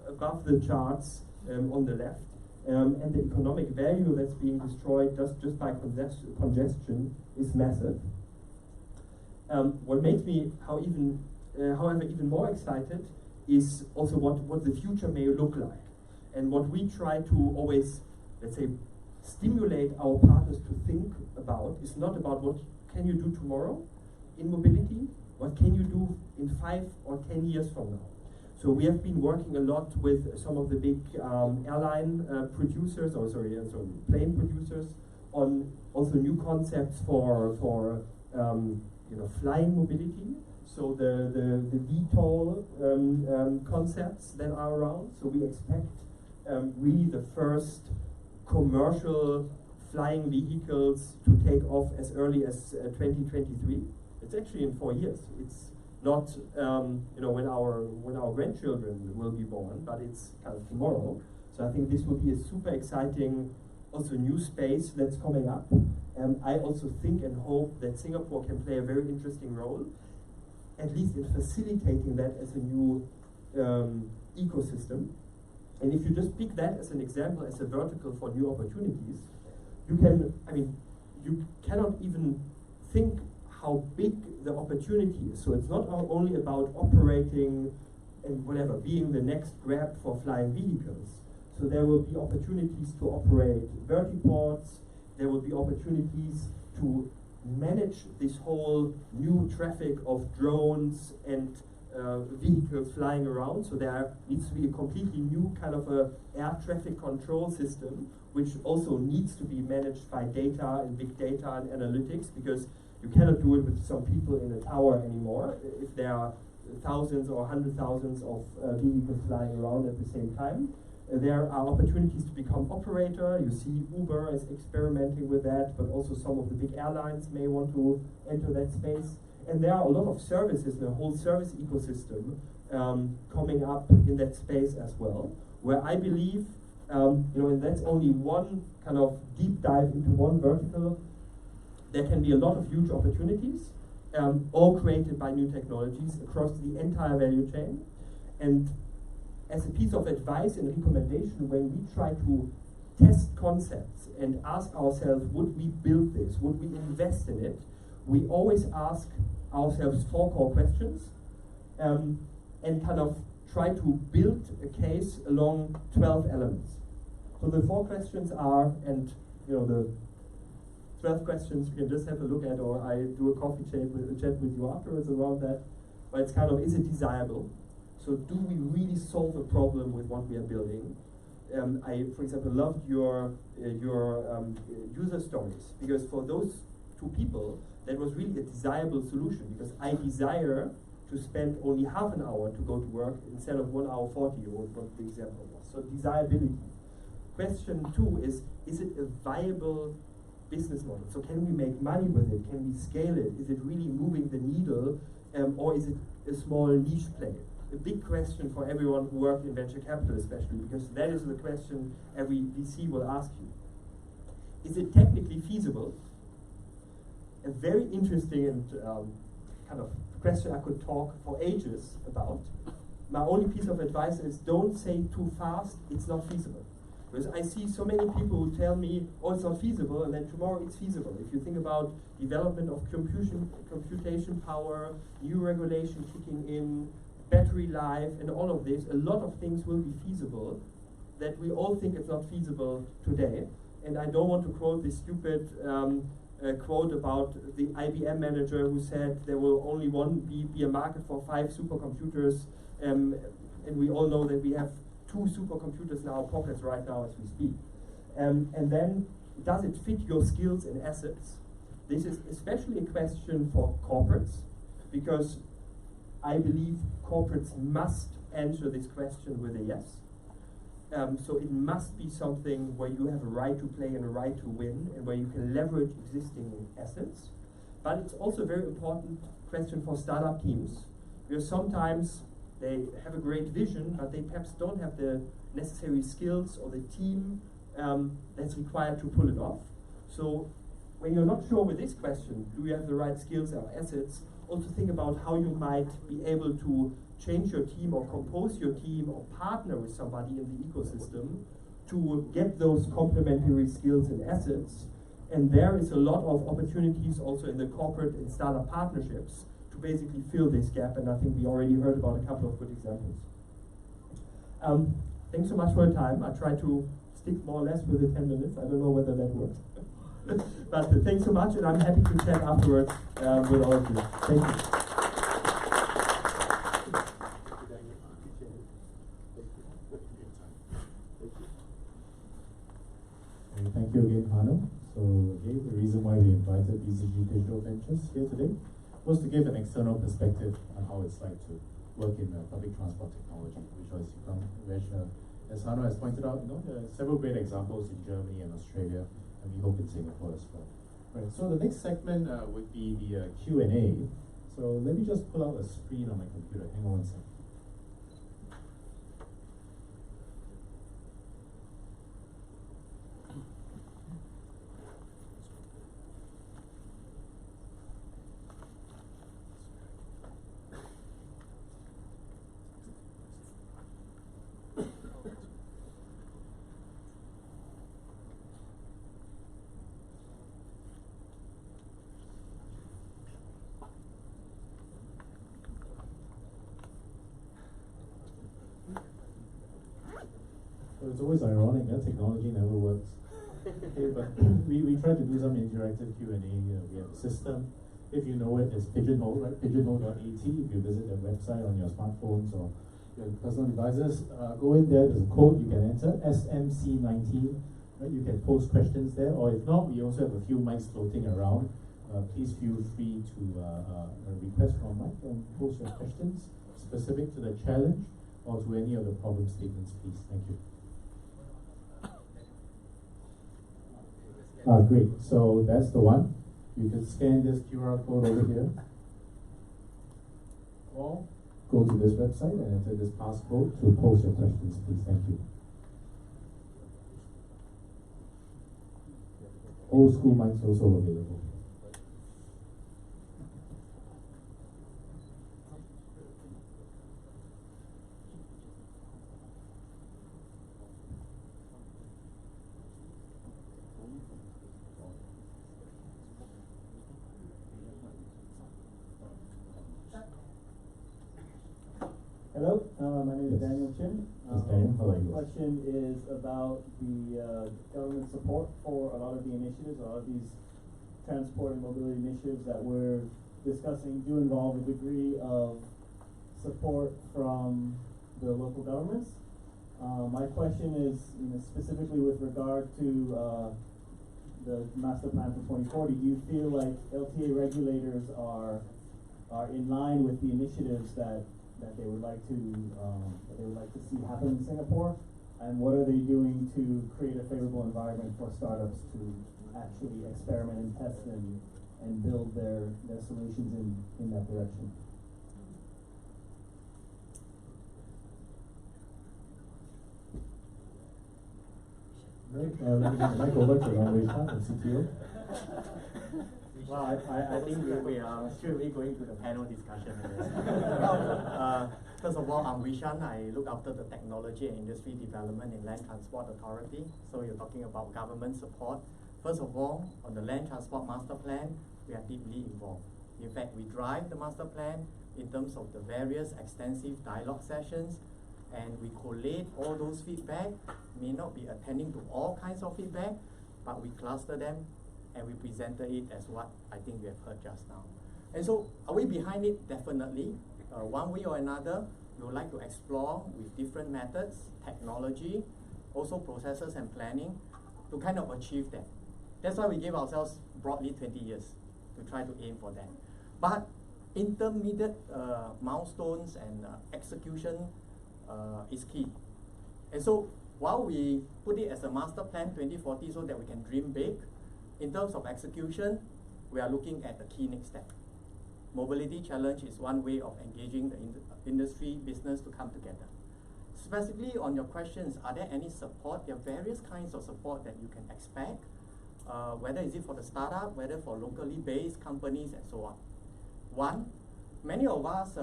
above the charts on the left, and the economic value that's being destroyed just by congestion is massive. What makes me, however, even more excited is also what the future may look like, and what we try to always, let's say, stimulate our partners to think about is not about what can you do tomorrow in mobility, what can you do in 5 or 10 years from now. So we have been working a lot with some of the big airline producers, plane producers, on also new concepts for flying mobility. So the VTOL concepts that are around. So we expect really the first commercial flying vehicles to take off as early as 2023. It's actually in 4 years. It's not when our grandchildren will be born, but it's kind of tomorrow. So I think this will be a super exciting also new space that's coming up. I also think and hope that Singapore can play a very interesting role, at least in facilitating that as a new ecosystem. And if you just pick that as an example, as a vertical for new opportunities, you cannot even think how big the opportunity is. So it's not only about operating and whatever, being the next Grab for flying vehicles. So there will be opportunities to operate vertiports, there will be opportunities to manage this whole new traffic of drones and vehicles flying around. So there needs to be a completely new kind of a air traffic control system, which also needs to be managed by data and big data and analytics, because you cannot do it with some people in a tower anymore if there are thousands or hundred thousands of vehicles flying around at the same time. There are opportunities to become operator. You see Uber is experimenting with that, but also some of the big airlines may want to enter that space. And there are a lot of services, the whole service ecosystem coming up in that space as well, where I believe, and that's only one kind of deep dive into one vertical, there can be a lot of huge opportunities, all created by new technologies across the entire value chain. And as a piece of advice and recommendation, when we try to test concepts and ask ourselves, would we build this, would we invest in it, we always ask ourselves 4 core questions, and kind of try to build a case along 12 elements. So the 4 questions are, and the 12 questions you can just have a look at, or I do a coffee chat with you afterwards around that. But it's kind of, is it desirable? So do we really solve a problem with what we are building? I, for example, loved your user stories, because for those 2 people, that was really a desirable solution, because I desire to spend only half an hour to go to work instead of 1 hour 40, or what the example was. So desirability. Question 2 is it a viable business model? So can we make money with it? Can we scale it? Is it really moving the needle, or is it a small niche play? A big question for everyone who worked in venture capital, especially, because that is the question every VC will ask you. Is it technically feasible? A very interesting and kind of question I could talk for ages about. My only piece of advice is, don't say too fast, it's not feasible. Because I see so many people who tell me, oh, it's not feasible, and then tomorrow it's feasible. If you think about development of computation power, new regulation kicking in, battery life, and all of this, a lot of things will be feasible that we all think it's not feasible today. And I don't want to quote this stupid quote about the IBM manager who said there will only be a market for 5 supercomputers, and we all know that we have 2 supercomputers in our pockets right now as we speak. And then, does it fit your skills and assets? This is especially a question for corporates, because I believe corporates must answer this question with a yes. So it must be something where you have a right to play and a right to win, and where you can leverage existing assets. But it's also a very important question for startup teams, because sometimes they have a great vision, but they perhaps don't have the necessary skills or the team that's required to pull it off. So when you're not sure with this question, do you have the right skills or assets, also think about how you might be able to change your team or compose your team or partner with somebody in the ecosystem to get those complementary skills and assets. And there is a lot of opportunities also in the corporate and startup partnerships to basically fill this gap, and I think we already heard about a couple of good examples. Thanks so much for your time. I tried to stick more or less with the 10 minutes. I don't know whether that works. But thanks so much, and I'm happy to chat afterwards with all of you. Thank you. Thank you again, Hanno. So again, the reason why we invited BCG Digital Ventures here today was to give an external perspective on how it's like to work in public transport technology, which as Hanno has pointed out, there are several great examples in Germany and Australia, and we hope in Singapore as well. Right, so the next segment would be the Q&A. So let me just pull out a screen on my computer. Hang on one second. It's always ironic that technology never works. Okay, but we try to do some interactive Q&A. We have a system. If you know it, it's Pigeonhole, right? Pigeonhole.at. If you visit their website on your smartphones or your personal devices, go in there. There's a code you can enter, SMC19. Right? You can post questions there, or if not, we also have a few mics floating around. Please feel free to request for a mic and post your questions specific to the challenge or to any of the problem statements, please. Thank you. Great, so that's the one. You can scan this QR code over here. Or go to this website and enter this passcode to post your questions, please. Thank you. Old school mics also available. Hello, my name is Daniel Chin. Yes, Daniel, how are you? My question is about the government support for a lot of the initiatives, a lot of these transport and mobility initiatives that we're discussing do involve a degree of support from the local governments. My question is, specifically with regard to the master plan for 2040, do you feel like LTA regulators are in line with the initiatives that they would like to see happen in Singapore, and what are they doing to create a favorable environment for startups to actually experiment and test and build their solutions in that direction? Great. Let me hand the mic over to Roadshow and CTO. Well, I think we are surely going to the panel discussion. Well, first of all, I'm Vishan. I look after the technology and industry development in Land Transport Authority. So you're talking about government support. First of all, on the Land Transport Master Plan, we are deeply involved. In fact, we drive the master plan in terms of the various extensive dialogue sessions, and we collate all those feedback. May not be attending to all kinds of feedback, but we cluster them and we presented it as what I think we have heard just now. And so, are we behind it? Definitely. One way or another, we would like to explore with different methods, technology, also processes and planning to kind of achieve that. That's why we gave ourselves broadly 20 years to try to aim for that. But intermediate milestones and execution is key. And so, while we put it as a master plan 2040 so that we can dream big, in terms of execution, we are looking at the key next step. Mobility challenge is one way of engaging the industry, business to come together. Specifically on your questions, are there any support? There are various kinds of support that you can expect, whether is it for the startup, whether for locally based companies and so on. One, many of us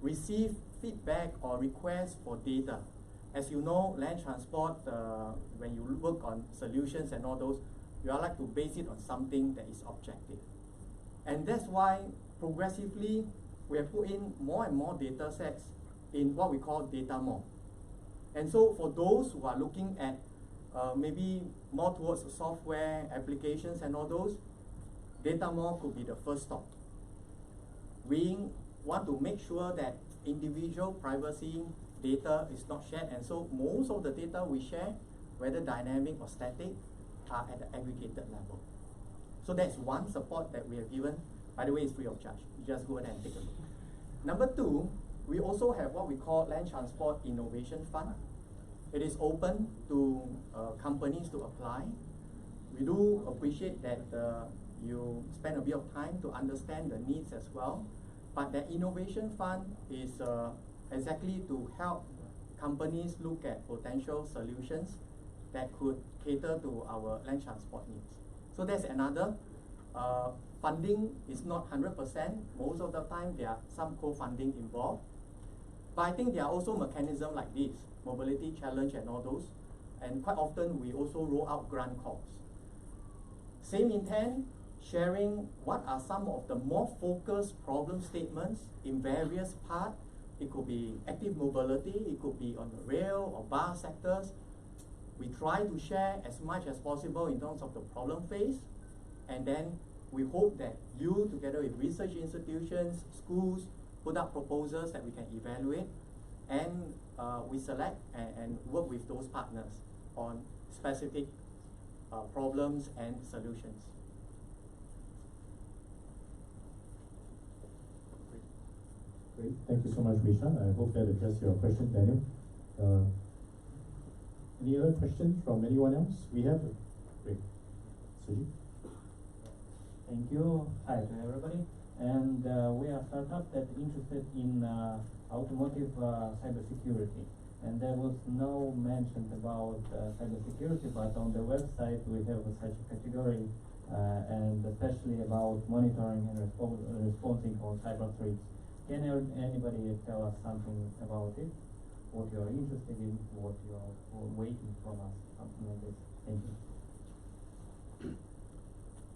receive feedback or requests for data. As you know, land transport, when you work on solutions and all those, you are like to base it on something that is objective. And that's why progressively we have put in more and more data sets in what we call data more. And so for those who are looking at maybe more towards the software applications and all those, data more could be the first stop. We want to make sure that individual privacy data is not shared, and so most of the data we share, whether dynamic or static, are at the aggregated level. So that's one support that we have given. By the way, it's free of charge. You just go ahead and take a look. Number two, we also have what we call Land Transport Innovation Fund. It is open to companies to apply. We do appreciate that you spend a bit of time to understand the needs as well. But the Innovation Fund is exactly to help companies look at potential solutions that could cater to our land transport needs. So that's another. Funding is not 100%. Most of the time, there are some co-funding involved. But I think there are also mechanisms like this, mobility challenge and all those. And quite often, we also roll out grant calls. Same intent, sharing what are some of the more focused problem statements in various parts. It could be active mobility, it could be on the rail or bus sectors. We try to share as much as possible in terms of the problem faced, and then we hope that you, together with research institutions, schools, put up proposals that we can evaluate, and we select and work with those partners on specific problems and solutions. Great. Thank you so much, Vishan. I hope that addressed your question, Daniel. Any other questions from anyone else? We have great. Sg. Thank you. Hi to everybody. and we are a startup that interested in automotive cybersecurity. And there was no mention about cybersecurity, but on the website we have such a category, and especially about monitoring and responding on cyber threats. Can anybody tell us something about it? What you are interested in, what you are waiting from us, something like this? Thank you.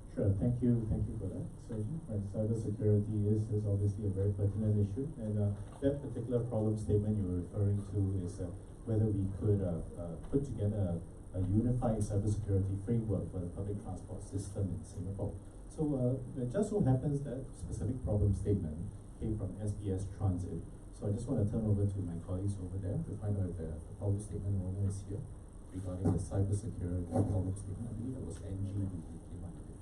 Sure, thank you for that, Sergi. Right, cybersecurity is obviously a very pertinent issue, and that particular problem statement you were referring to is whether we could put together a unified cybersecurity framework for the public transport system in Singapore. So it just so happens that specific problem statement came from SBS Transit. So I just want to turn over to my colleagues over there to find out if the problem statement owner is here regarding the cybersecurity problem statement. I believe it was NG who came up with it.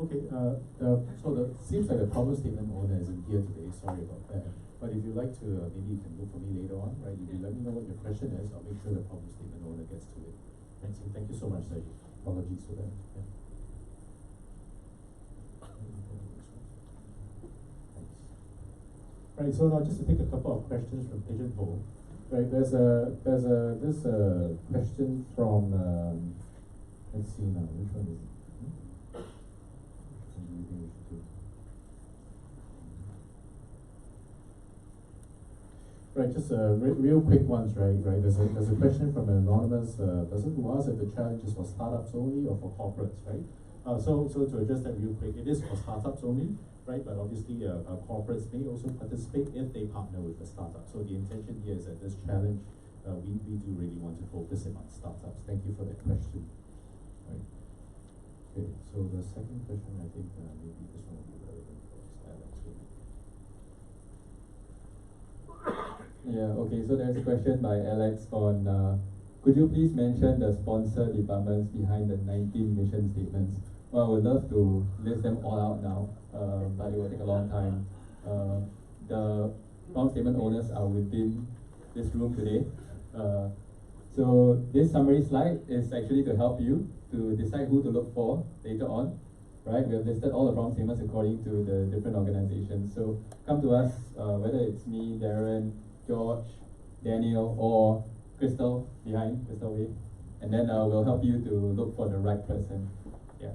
Okay, seems like the problem statement owner isn't here today, sorry about that. But if you'd like to, maybe you can look for me later on, right? If you let me know what your question is, I'll make sure the problem statement owner gets to it. Thanks, and thank you so much, Sergi. Apologies for that. Yeah. Thanks. Right, so now just to take a couple of questions from Pigeonhole. Right, there's this question from, let's see now, which one is it? Right, just real quick ones, right? There's a question from an anonymous person who asked if the challenge is for startups only or for corporates, right? So to address that real quick, it is for startups only, right? But obviously, corporates may also participate if they partner with the startup. So the intention here is that this challenge, we do really want to focus it on startups. Thank you for that question. Right. Okay, so the second question, I think maybe this one will be relevant for Alex. Yeah, okay, so there's a question by Alex on, could you please mention the sponsor departments behind the 19 mission statements? Well, I would love to list them all out now, but it will take a long time. The problem statement owners are within this room today. So this summary slide is actually to help you to decide who to look for later on, right? We have listed all the problem statements according to the different organizations. So come to us, whether it's me, Darren, George, Daniel, or Crystal behind, Crystal Wave, and then we'll help you to look for the right person. Yeah.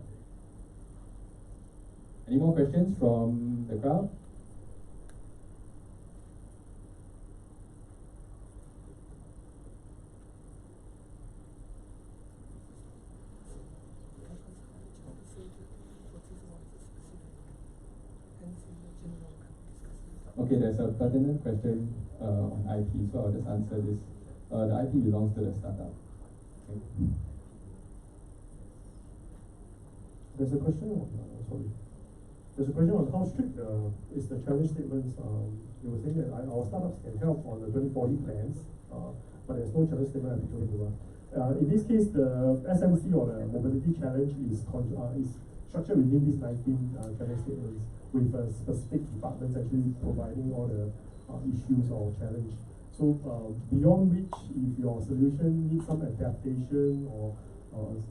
Any more questions from the crowd? Okay, there's a pertinent question on IP, so I'll just answer this. The IP belongs to the startup. Okay. There's a question on, There's a question on how strict is the challenge statements. You were saying that our startups can help on the 2040 plans, but there's no challenge statement applicable to us. In this case, the SMC or the mobility challenge is structured within these 19 challenge statements, with specific departments actually providing all the issues or challenge. So beyond which, if your solution needs some adaptation or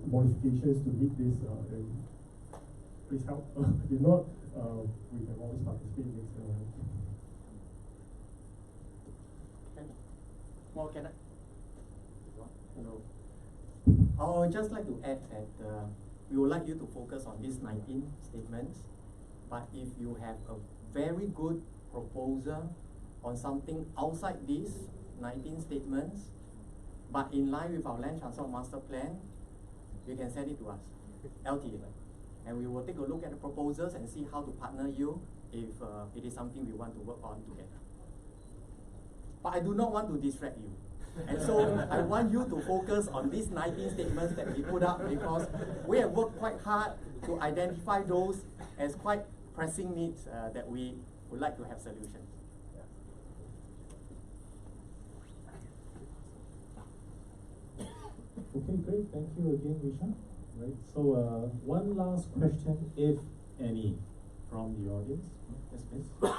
modifications to meet this, then please help. If not, we can always participate next time. More can I? Hello. I would just like to add that we would like you to focus on these 19 statements. But if you have a very good proposal on something outside these 19 statements, but in line with our land transport master plan, you can send it to us, LTA. And we will take a look at the proposals and see how to partner you if it is something we want to work on together. But I do not want to distract you. And so I want you to focus on these 19 statements that we put up, because we have worked quite hard to identify those as quite pressing needs that we would like to have solutions. Okay, great. Thank you again, Risha. Right. So one last question, if any. from the audience? Yes, please. Hi,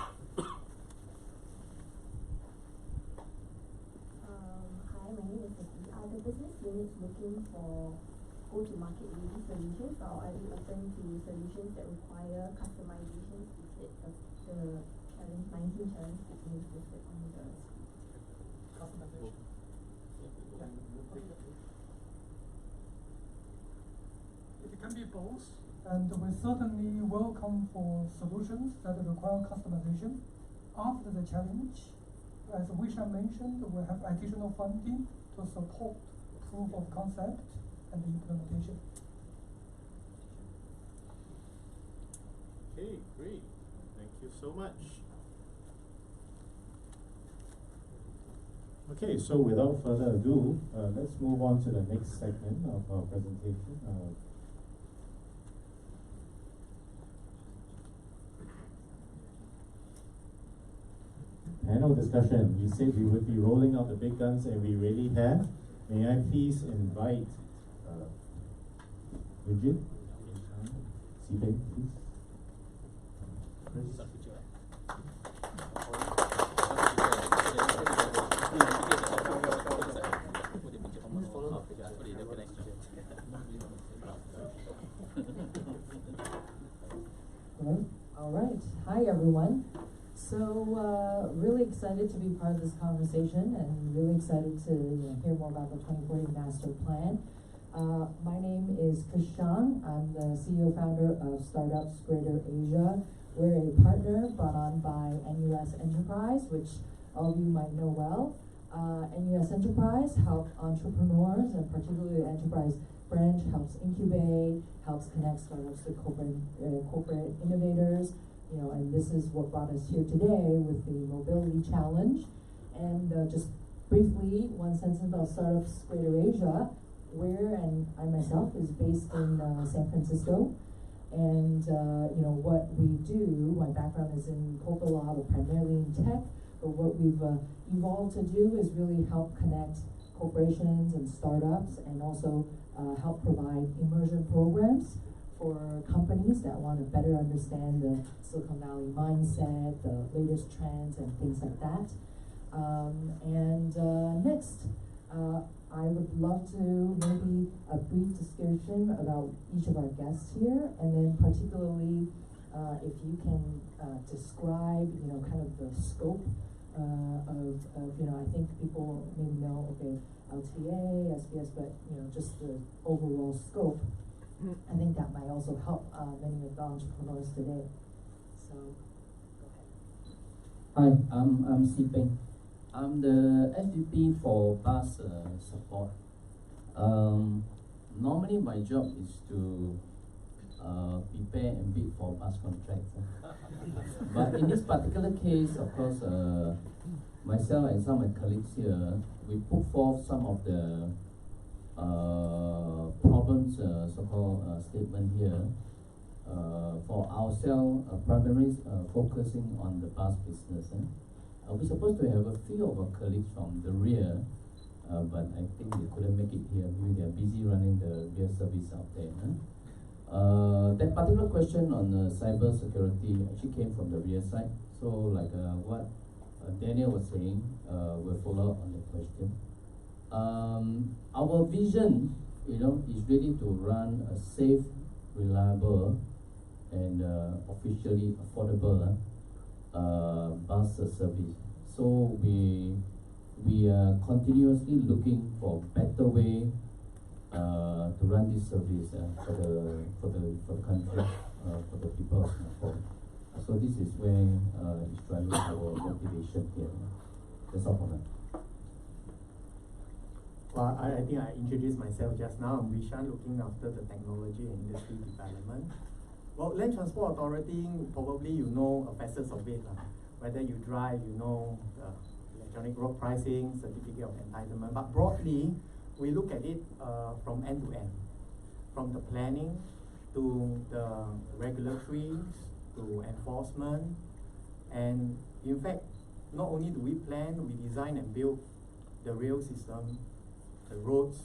my name is Vicky. Are the business units looking for go-to-market ready solutions, or are they open to solutions that require customization instead of the 19 challenges that you listed on the screen? Customization. It can be both, and we certainly welcome for solutions that require customization. After the challenge, as Wishan mentioned, we have additional funding to support proof of concept and implementation. Okay, great. Thank you so much. Okay, so without further ado, let's move on to the next segment of our presentation. Panel discussion. We said we would be rolling out the big guns, and we really have. May I please invite Bridget, Sipeng, please. All right. Hi, everyone. So, really excited to be part of this conversation and really excited to hear more about the 2040 Master Plan. My name is Krishan. I'm the CEO founder of Startups Greater Asia. We're a partner brought on by NUS Enterprise, which all of you might know well. NUS Enterprise help entrepreneurs, and particularly the enterprise branch helps incubate, helps connect startups to corporate innovators. And this is what brought us here today with the Mobility Challenge. And just briefly, one sentence about Startups Greater Asia. And I myself is based in San Francisco. And what we do, my background is in corporate law, but primarily in tech. But what we've evolved to do is really help connect corporations and startups, and also help provide immersion programs for companies that want to better understand the Silicon Valley mindset, the latest trends, and things like that. Next, I would love to maybe a brief description about each of our guests here, and then particularly if you can describe, kind of the scope of I think people maybe know, okay, LTA, SBS, but just the overall scope. I think that might also help many of the entrepreneurs today. So, go ahead. Hi, I'm Sipeng. I'm the SVP for bus support. Normally my job is to prepare and bid for bus contracts. But in this particular case, of course, myself and some of my colleagues here, we put forth some of the problems, so-called statement here, for ourselves, primarily focusing on the bus business. We're supposed to have a few of our colleagues from the rear, but I think they couldn't make it here. Maybe they're busy running the rear service out there. That particular question on cyber security actually came from the rear side. So like what Daniel was saying, we'll follow up on the question. Our vision, is really to run a safe, reliable, and officially affordable bus service. So we are continuously looking for better way to run this service for the country, for the people of Singapore. So this is where is driving our motivation here. That's all for now. Well, I think I introduced myself just now. I'm Wishan, looking after the technology and industry development. Well, Land Transport Authority, probably facets of it. Whether you drive, the electronic road pricing, certificate of entitlement. But broadly, we look at it from end to end, from the planning to the regulatory to enforcement. And in fact, not only do we plan, we design and build the rail system, the roads,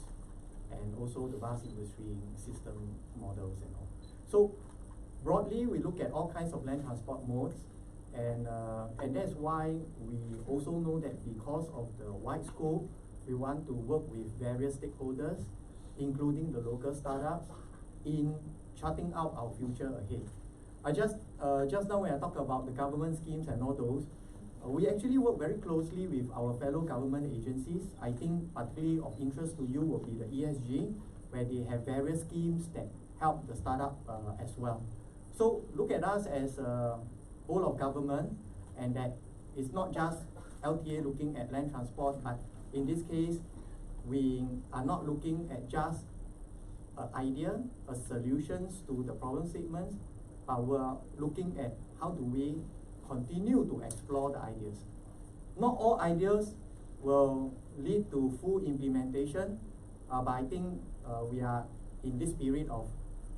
and also the bus industry system models and all. So broadly, we look at all kinds of land transport modes, and that's why we also know that because of the wide scope, we want to work with various stakeholders, including the local startups, in charting out our future ahead. Just now when I talk about the government schemes and all those, we actually work very closely with our fellow government agencies. I think particularly of interest to you will be the ESG, where they have various schemes that help the startup as well. So look at us as a whole of government, and that it's not just LTA looking at land transport, but in this case, we are not looking at just an idea, solutions to the problem statements, but we're looking at how do we continue to explore the ideas. Not all ideas will lead to full implementation, but I think we are in this spirit of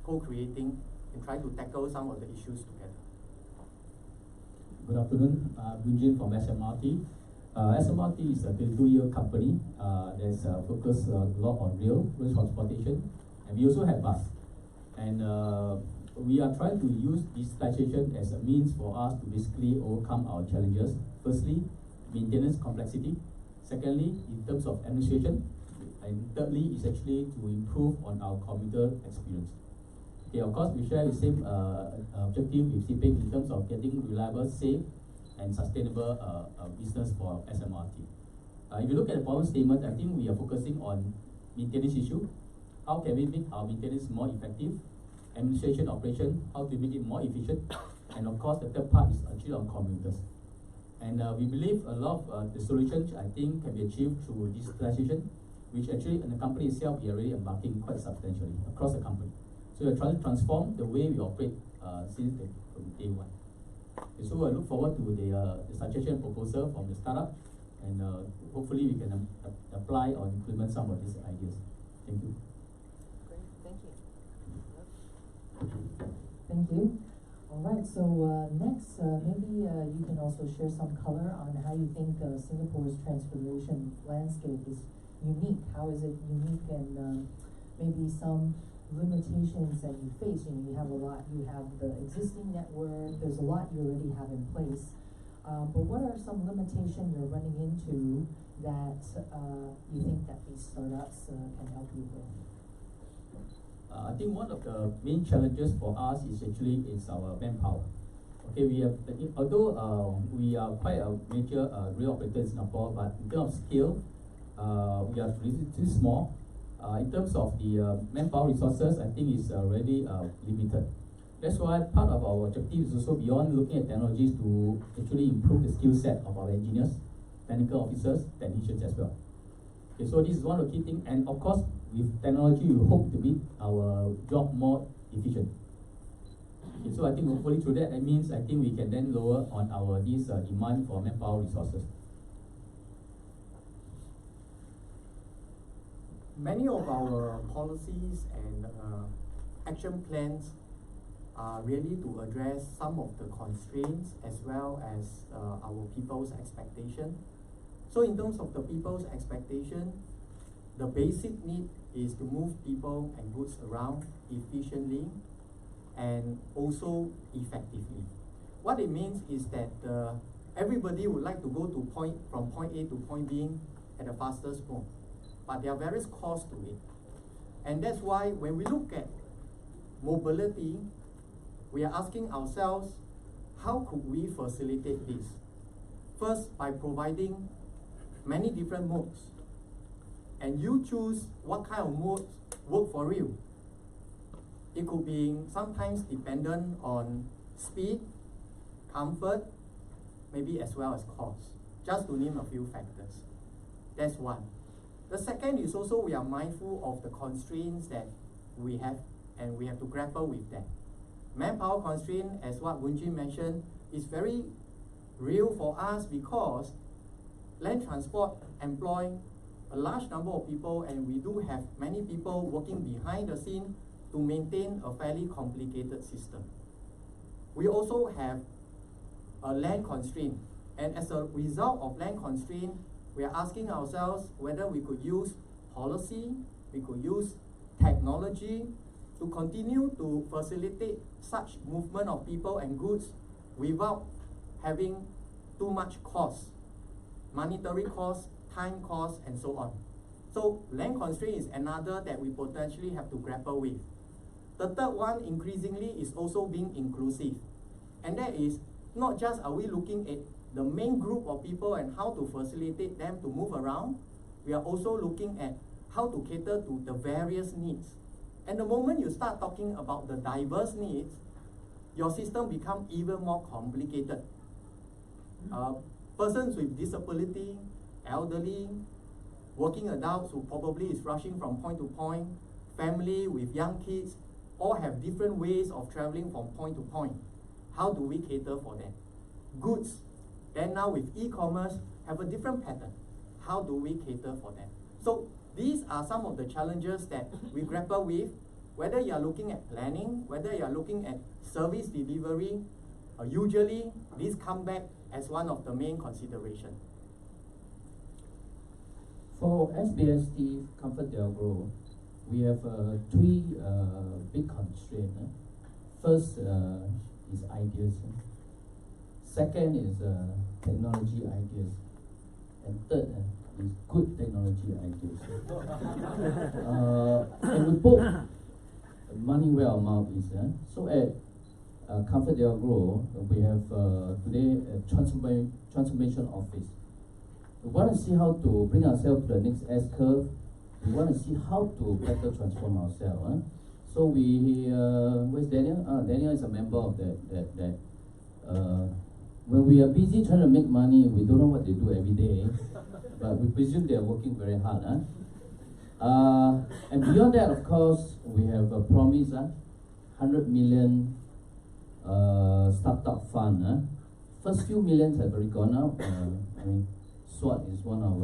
co-creating and try to tackle some of the issues together. Good afternoon, Bunjin from SMRT. SMRT is a 22-year company that's focused a lot on rail transportation, and we also have bus. And we are trying to use digitalization as a means for us to basically overcome our challenges. Firstly, maintenance complexity. Secondly, in terms of administration. And thirdly, is actually to improve on our commuter experience. Okay, of course, we share the same objective with CPIC in terms of getting reliable, safe, and sustainable business for SMRT. If you look at the problem statement, I think we are focusing on maintenance issue. How can we make our maintenance more effective? Administration operation, how to make it more efficient? And of course, the third part is actually on commuters. And we believe a lot of the solutions, I think, can be achieved through digitalization, which actually in the company itself, we are already embarking quite substantially across the company. So we are trying to transform the way we operate since from day one. Okay, so I look forward to the suggestion proposal from the startup, and hopefully we can apply or implement some of these ideas. Thank you. Great, thank you. Thank you. All right, so next, maybe you can also share some color on how you think Singapore's transformation landscape is unique. How is it unique, and maybe some limitations that you face? You know, you have a lot, you have the existing network, there's a lot you already have in place. But what are some limitations you're running into that you think that these startups can help you with? I think one of the main challenges for us is actually our manpower. Okay, we have, although we are quite a major rail operator in Singapore, but in terms of scale, we are really small. In terms of the manpower resources, I think it's already limited. That's why part of our objective is also beyond looking at technologies to actually improve the skill set of our engineers, technical officers, technicians as well. Okay, so this is one of the key things, and of course, with technology, we hope to make our job more efficient. Okay, so I think hopefully through that, means I think we can then lower on our demand for manpower resources. Many of our policies and action plans are really to address some of the constraints as well as our people's expectation. So in terms of the people's expectation, the basic need is to move people and goods around efficiently and also effectively. What it means is that everybody would like to go to from point A to point B at the fastest mode, but there are various costs to it. And that's why when we look at mobility, we are asking ourselves, how could we facilitate this? First, by providing many different modes. And you choose what kind of modes work for you. It could be sometimes dependent on speed, comfort, maybe as well as cost, just to name a few factors. That's one. The second is also we are mindful of the constraints that we have, and we have to grapple with that. Manpower constraint, as what Bunjin mentioned, is very real for us because land transport employ a large number of people, and we do have many people working behind the scene to maintain a fairly complicated system. We also have a land constraint, and as a result of land constraint, we are asking ourselves whether we could use policy, we could use technology to continue to facilitate such movement of people and goods without having too much cost, monetary cost, time cost, and so on. So land constraint is another that we potentially have to grapple with. The third one, increasingly, is also being inclusive. And that is not just are we looking at the main group of people and how to facilitate them to move around, we are also looking at how to cater to the various needs. And the moment you start talking about the diverse needs, your system becomes even more complicated. Persons with disability, elderly, working adults who probably is rushing from point to point, family with young kids, all have different ways of traveling from point to point. How do we cater for them? Goods, then now with e-commerce, have a different pattern. How do we cater for them? So these are some of the challenges that we grapple with, whether you are looking at planning, whether you are looking at service delivery, usually these come back as one of the main considerations. For SBST ComfortDelGro Grow, we have three big constraints. First is ideas. Second is technology ideas. And third is good technology ideas. And we put money where our mouth is. So at ComfortDelGro Grow, we have today a transformation office. We want to see how to bring ourselves to the next S-curve. We want to see how to better transform ourselves. So we, where's Daniel? Daniel is a member of that. When we are busy trying to make money, we don't know what they do every day, but we presume they are working very hard. And beyond that, of course, we have a promise, 100 million startup fund. First few millions have already gone out. I mean, Smrt is one of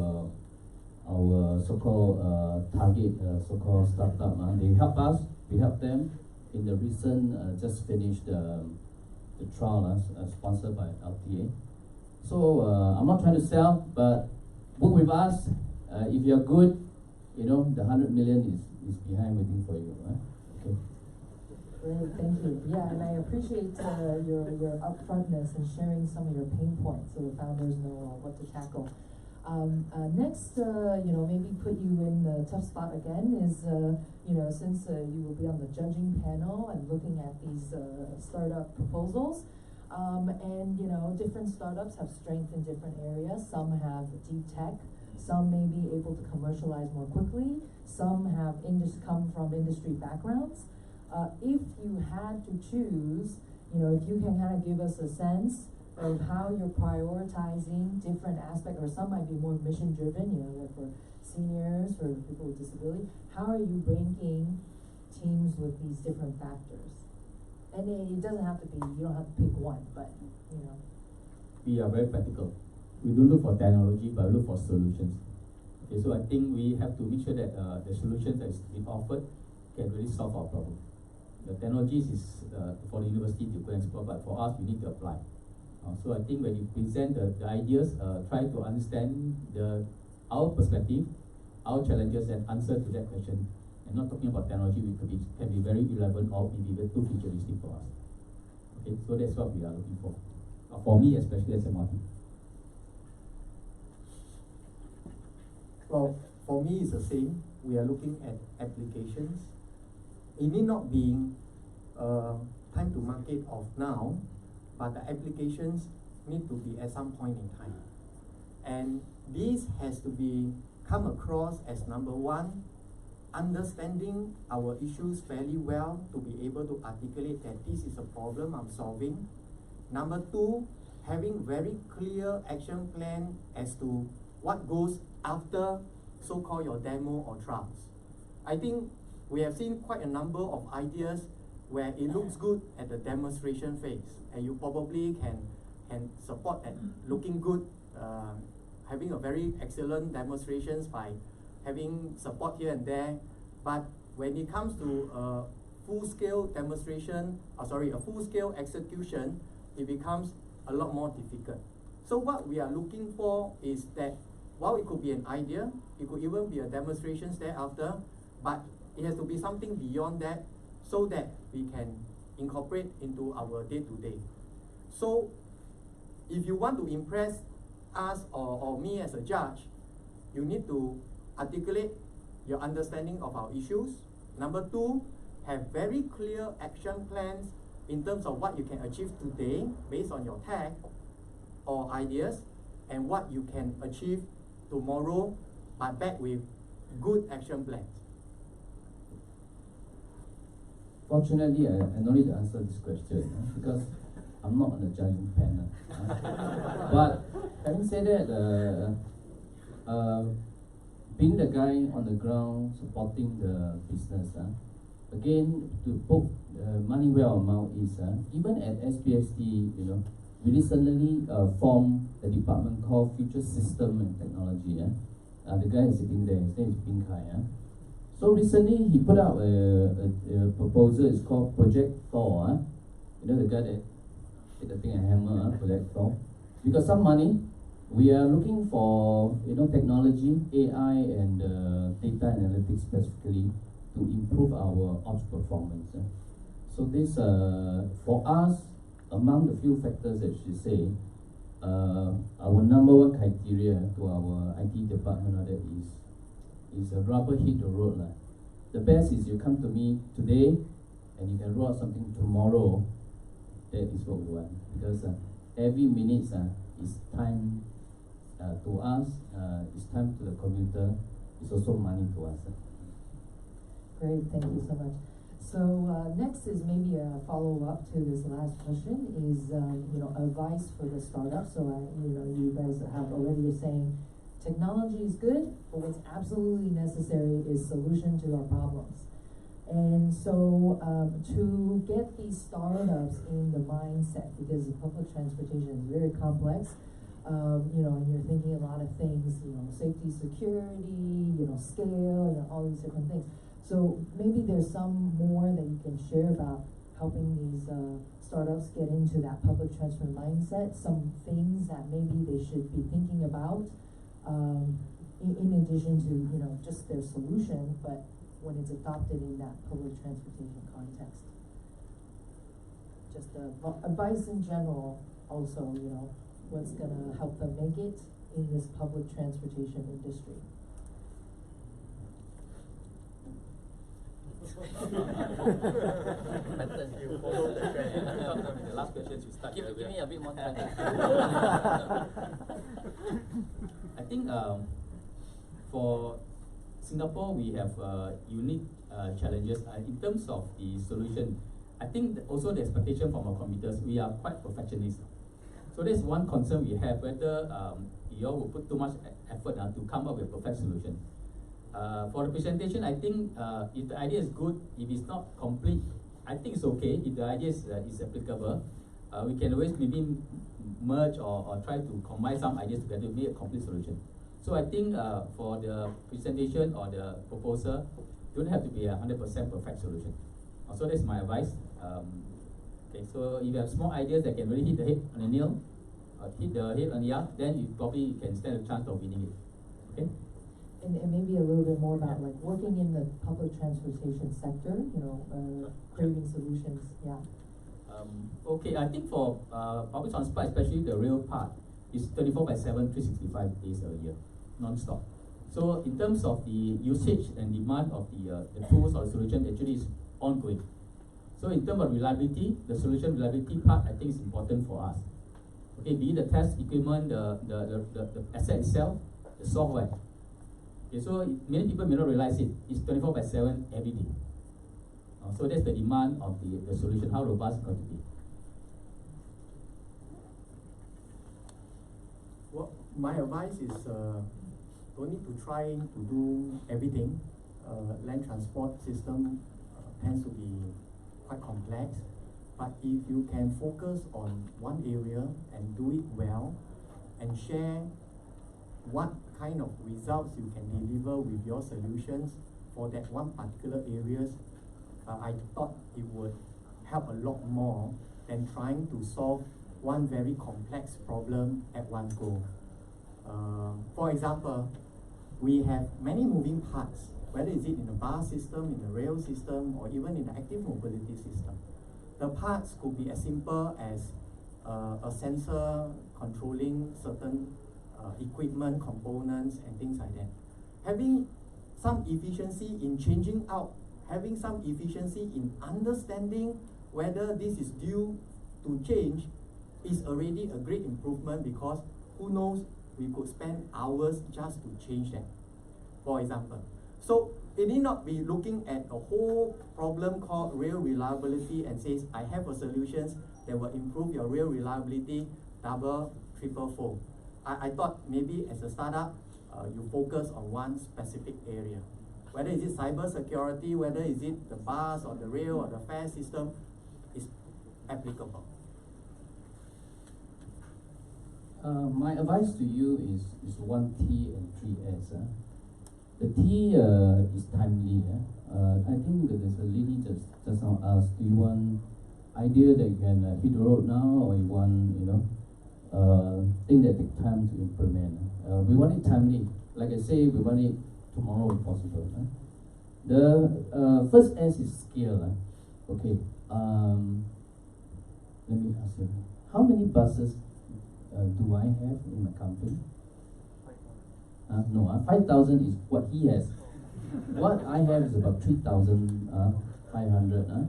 our so-called target, so-called startup. They help us, we help them in the recent, just finished the trial sponsored by LTA. So I'm not trying to sell, but work with us. If you're good, you know, the 100 million is behind waiting for you. Okay. Great, thank you. Yeah, and I appreciate your upfrontness and sharing some of your pain points so the founders know what to tackle. Next, maybe put you in the tough spot again is, since you will be on the judging panel and looking at these startup proposals, and different startups have strength in different areas. Some have deep tech, some may be able to commercialize more quickly, some have come from industry backgrounds. If you had to choose, if you can kind of give us a sense of how you're prioritizing different aspects, or some might be more mission driven, like for seniors, for people with disability, how are you ranking teams with these different factors? And it doesn't have to be, you don't have to pick one, but We are very practical. We don't look for technology, but we look for solutions. Okay, so I think we have to make sure that the solutions that is being offered can really solve our problem. The technologies is for the university to go and explore, but for us, we need to apply. So I think when you present the ideas, try to understand our perspective, our challenges, and answer to that question. And not talking about technology, which can be very irrelevant or maybe too futuristic for us. Okay, so that's what we are looking for. For me, especially as a Smrt. Well, for me, it's the same. We are looking at applications. It need not be time to market of now, but the applications need to be at some point in time. And this has to be come across as number one, understanding our issues fairly well to be able to articulate that this is a problem I'm solving. Number two, having very clear action plan as to what goes after so-called your demo or trials. I think we have seen quite a number of ideas where it looks good at the demonstration phase, and you probably can support that looking good, having a very excellent demonstrations by having support here and there. But when it comes to a full-scale demonstration, a full-scale execution, it becomes a lot more difficult. So what we are looking for is that while it could be an idea, it could even be a demonstrations thereafter, but it has to be something beyond that, so that we can incorporate into our day-to-day. So if you want to impress us or me as a judge, you need to articulate your understanding of our issues. Number two, have very clear action plans in terms of what you can achieve today based on your tech or ideas, and what you can achieve tomorrow, but back with good action plans. Fortunately, I no need to answer this question because I'm not on the judging panel. But having said that, being the guy on the ground supporting the business, again, to put money where our mouth is, even at SPST, we recently formed a department called Future System and Technology. The guy is sitting there, his name is Ping Kai. So recently he put out a proposal, it's called Project Thor. The guy that hit the thing and hammer, Project Thor. We got some money. We are looking for technology, AI and data analytics specifically to improve our ops performance. So this, for us, among the few factors that she say, our number one criteria to our IT department is a rubber hit the road. The best is you come to me today and you can roll out something tomorrow. That is what we want, because every minute is time to us, it's time to the commuter, it's also money to us. Great, thank you so much. So next is maybe a follow-up to this last question is, advice for the startup. So, you guys have already saying technology is good, but what's absolutely necessary is solution to our problems. And so to get these startups in the mindset, because public transportation is very complex, and you're thinking a lot of things, safety, security, scale, all these different things. So maybe there's some more that you can share about helping these startups get into that public transport mindset, some things that maybe they should be thinking about, in addition to, just their solution, but when it's adopted in that public transportation context. Just advice in general, also, what's gonna help them make it in this public transportation industry. You follow the trend. The last question you start. Give me a bit more time. I think for Singapore, we have unique challenges in terms of the solution. I think also the expectation from our commuters, we are quite perfectionist. So there's one concern we have, whether you all will put too much effort to come up with a perfect solution. For the presentation, I think if the idea is good, if it's not complete, I think it's okay. If the idea is applicable, we can always maybe merge or try to combine some ideas together to make a complete solution. So I think for the presentation or the proposal, don't have to be a 100% perfect solution. So that's my advice. Okay, so if you have small ideas that can really hit the head on the nail, hit the head on the arc, then you probably can stand a chance of winning it. Okay. And maybe a little bit more about like working in the public transportation sector, creating solutions. Yeah. Okay, I think for public transport, especially the rail part, is 24/7, 365 days a year, non-stop. So in terms of the usage and demand of the tools or solution, actually is ongoing. So in terms of reliability, the solution reliability part, I think is important for us. Okay, be it the test equipment, the asset itself, the software. Okay, so many people may not realize it. It's 24/7 every day. So that's the demand of the solution, how robust it's going to be. Well, my advice is don't need to try to do everything. Land transport system tends to be quite complex, but if you can focus on one area and do it well and share what kind of results you can deliver with your solutions for that one particular areas, I thought it would help a lot more than trying to solve one very complex problem at one go. For example, we have many moving parts whether is it in the bus system, in the rail system, or even in the active mobility system. The parts could be as simple as a sensor controlling certain equipment, components, and things like that. Having some efficiency in changing out, having some efficiency in understanding whether this is due to change is already a great improvement, because who knows, we could spend hours just to change that, for example. So it need not be looking at a whole problem called rail reliability and says, I have a solution that will improve your rail reliability double, triple fold. I thought maybe as a startup, you focus on one specific area. Whether is it cyber security, whether is it the bus or the rail or the fare system, is applicable. My advice to you is 1T and 3S. The T is timely. I think that there's a lady just now asked, do you want idea that you can hit the road now, or you want, thing that take time to implement? We want it timely. Like I say, we want it tomorrow if possible. The first S is scale. Okay. Let me ask you, how many buses do I have in my company? No, 5,000 is what he has. What I have is about 3,500.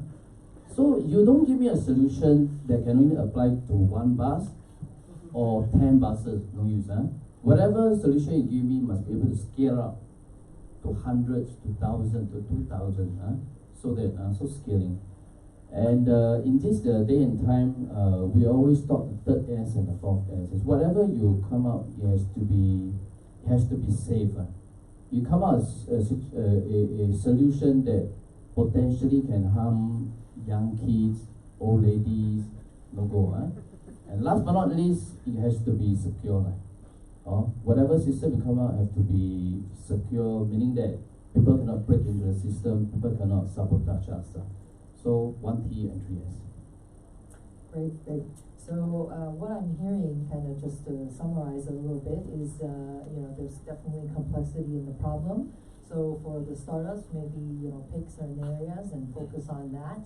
So you don't give me a solution that can only apply to one bus or 10 buses, no use. Whatever solution you give me must be able to scale up to hundreds, to thousands, to 2,000. So that so scaling. And in this day and time, we always talk the third S and the fourth S. Is whatever you come out, it has to be safe. You come out as a solution that potentially can harm young kids, old ladies, no go. And last but not least, it has to be secure. Whatever system you come out has to be secure, meaning that people cannot break into the system, people cannot sabotage us. So 1T and 3S. Great. So what I'm hearing, kind of just to summarize a little bit, is there's definitely complexity in the problem. So for the startups, maybe pick certain areas and focus on that.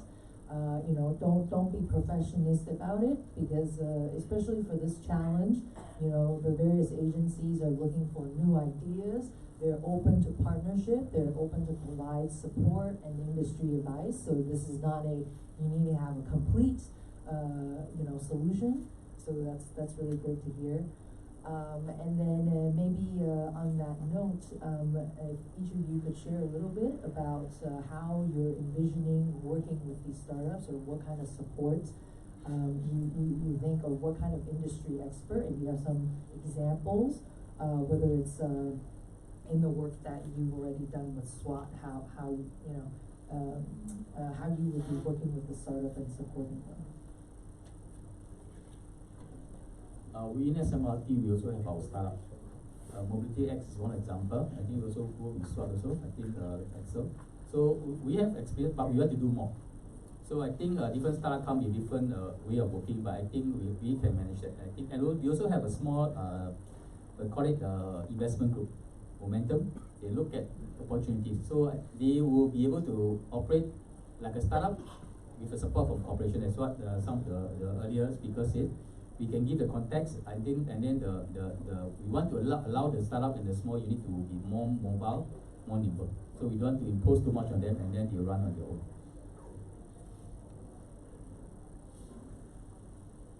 Don't be perfectionist about it, because especially for this challenge, the various agencies are looking for new ideas. They're open to partnership. They're open to provide support and industry advice. So this is not you need to have a complete, solution. So that's really great to hear. And then maybe on that note, if each of you could share a little bit about how you're envisioning working with these startups, or what kind of support you think, or what kind of industry expert, if you have some examples, whether it's in the work that you've already done with SWOT, how you would be working with the startup and supporting them. We in Smrt, we also have our startup. Mobility X is one example. I think we also work with SWOT also. I think Excel. So we have experience, but we want to do more. So I think different startup come with different way of working, but I think we can manage that. I think, and we also have a small, we call it investment group, Momentum. They look at opportunities. So they will be able to operate like a startup with the support from corporation. That's what some of the earlier speakers said. We can give the context, I think, and then we want to allow the startup and the small unit to be more mobile, more nimble. So we don't want to impose too much on them, and then they run on their own.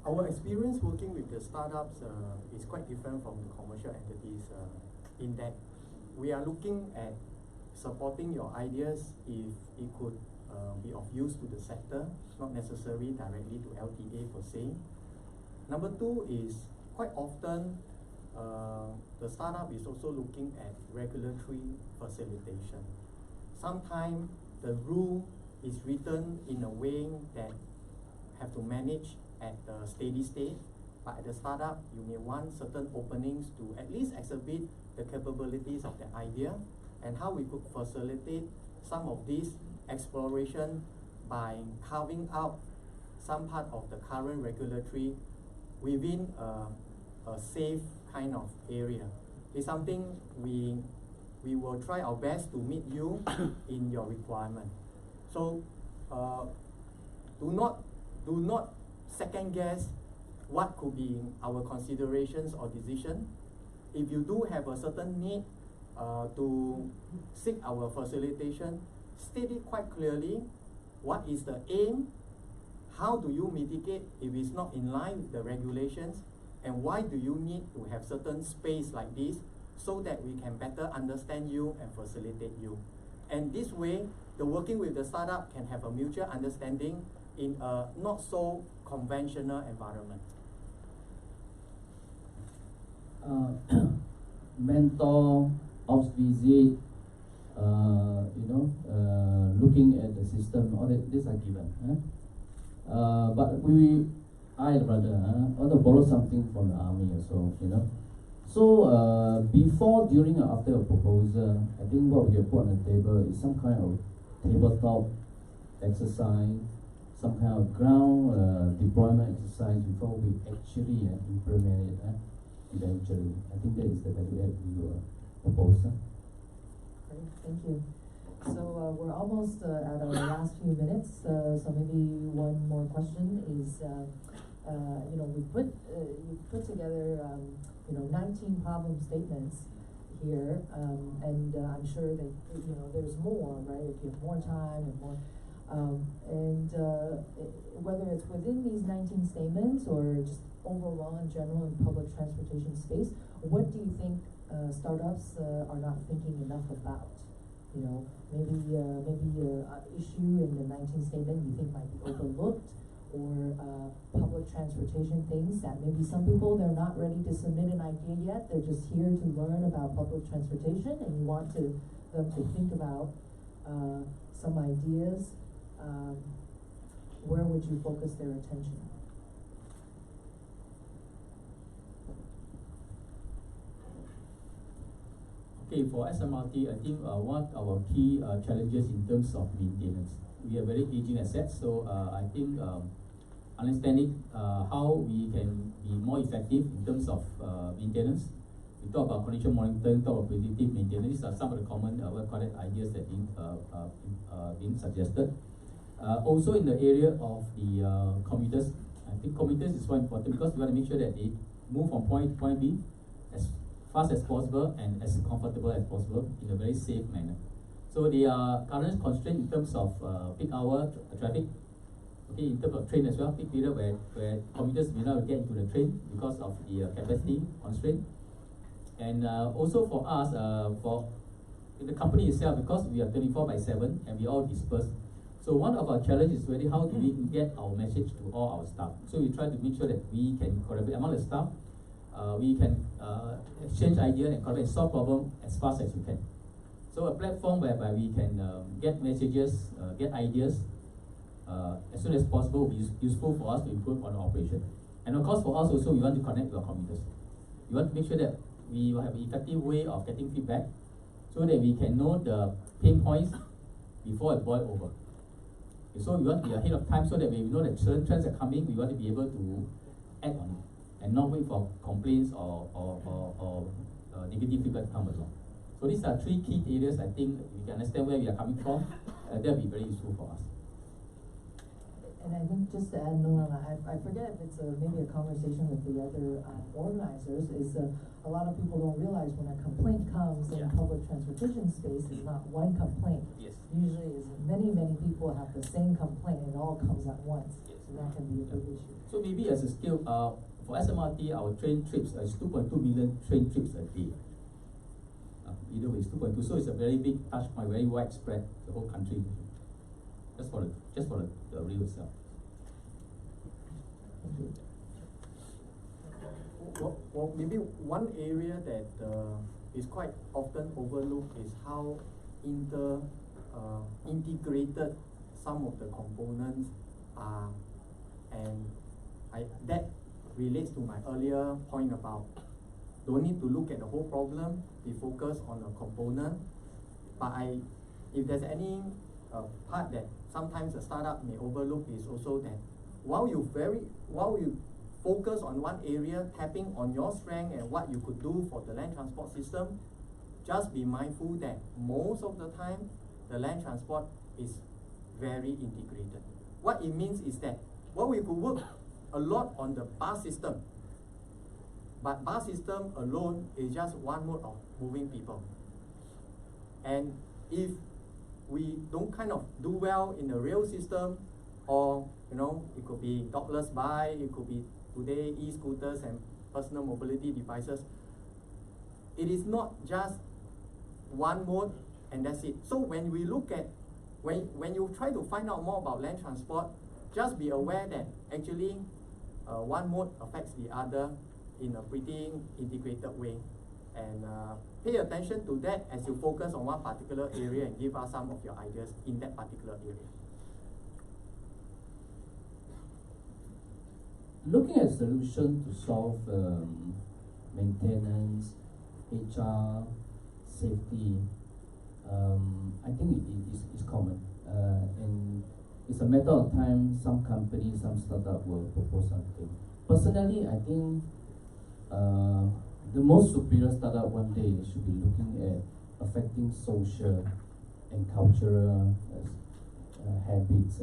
Our experience working with the startups is quite different from the commercial entities in that we are looking at supporting your ideas if it could be of use to the sector, not necessarily directly to LTA per se. Number two is quite often the startup is also looking at regulatory facilitation. Sometimes the rule is written in a way that have to manage at the steady state, but at the startup you may want certain openings to at least exhibit the capabilities of the idea, and how we could facilitate some of this exploration by carving out some part of the current regulatory within a safe kind of area. It's something we we will try our best to meet you in your requirement. So do not second guess what could be our considerations or decision. If you do have a certain need to seek our facilitation, state it quite clearly. What is the aim? How do you mitigate if it's not in line with the regulations? And why do you need to have certain space like this so that we can better understand you and facilitate you? And this way, the working with the startup can have a mutual understanding in a not so conventional environment. Mentor, ops visit, looking at the system, all that, these are given. But I want to borrow something from the army also, So before, during, or after a proposal, I think what we have put on the table is some kind of tabletop exercise, some kind of ground deployment exercise before we actually implement it eventually. I think that is the value add we will propose. Great, thank you. So we're almost at our last few minutes, so maybe one more question is, we put together 19 problem statements here, and I'm sure that there's more, right? If you have more time and more, whether it's within these 19 statements or just overall in general in public transportation space, what do you think startups are not thinking enough about? Maybe an issue in the 19 statement you think might be overlooked, or public transportation things that maybe some people, they're not ready to submit an idea yet, they're just here to learn about public transportation, and you want them to think about some ideas. Where would you focus their attention? Okay, for SMRT, I think one of our key challenges in terms of maintenance. We are very aging assets, so I think understanding how we can be more effective in terms of maintenance. We talk about condition monitoring, talk about predictive maintenance. These are some of the common ideas that been suggested. Also in the area of the commuters, I think commuters is quite important because we want to make sure that they move from point A to point B as fast as possible and as comfortable as possible in a very safe manner. So they are currently constrained in terms of peak hour traffic. Okay, in terms of train as well, peak period where commuters may not get into the train because of the capacity constraint. And also for us, for the company itself, because we are 24/7 and we all dispersed. So one of our challenges is really how do we get our message to all our staff. So we try to make sure that we can collaborate among the staff. We can exchange ideas and collaborate and solve problems as fast as we can. So a platform whereby we can get messages, get ideas as soon as possible will be useful for us to improve on our operation. And of course for us also, we want to connect with our commuters. We want to make sure that we will have an effective way of getting feedback so that we can know the pain points before it boils over. Okay, so we want to be ahead of time so that when we know that certain trends are coming, we want to be able to act on it and not wait for complaints or negative feedback to come along. So these are three key areas. I think we can understand where we are coming from. That will be very useful for us. And I think just to add, Noah, I forget if it's maybe a conversation with the other organizers, is a lot of people don't realize when a complaint comes in public transportation space, it's not one complaint. Yes. Usually is many people have the same complaint and it all comes at once. Yes. So that can be a big issue. So maybe as a scale, for SMRT, our train trips is 2.2 million train trips a day. Either way, it's 2.2. So it's a very big touch point, very widespread, the whole country. Just for the rail itself. Well, maybe one area that is quite often overlooked is how integrated some of the components are, and that relates to my earlier point about don't need to look at the whole problem, be focused on a component. But if there's any part that sometimes a startup may overlook is also that while you focus on one area, tapping on your strength and what you could do for the land transport system, just be mindful that most of the time, the land transport is very integrated. What it means is that, well, we could work a lot on the bus system, but bus system alone is just one mode of moving people. And if we don't kind of do well in the rail system, or it could be dogless bike, it could be today e-scooters and personal mobility devices. It is not just one mode and that's it. So when we look at, when you try to find out more about land transport, just be aware that actually one mode affects the other in a pretty integrated way. And pay attention to that as you focus on one particular area and give us some of your ideas in that particular area. Looking at solution to solve maintenance, HR, safety, I think it's common. And it's a matter of time, some companies, some startup will propose something. Personally, I think the most superior startup one day should be looking at affecting social and cultural habits.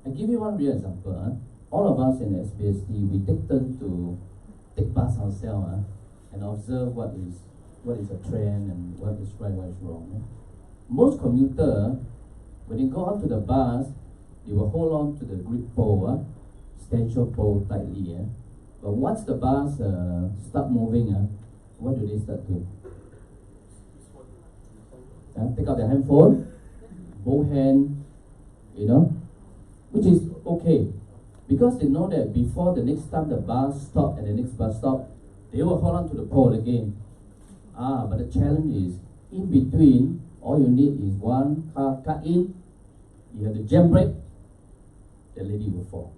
I give you one real example. All of us in SBSD, we take turn to take bus ourselves and observe what is a trend and what is right, what is wrong. Most commuters, when they go out to the bus, they will hold on to the grip pole, stanchion pole tightly. But once the bus start moving, what do they start doing? Take out their handphone, both hand, which is okay. Because they know that before the next time the bus stop at the next bus stop, they will hold on to the pole again. But the challenge is, in between, all you need is one car cut in, you have the jam brake, the lady will fall,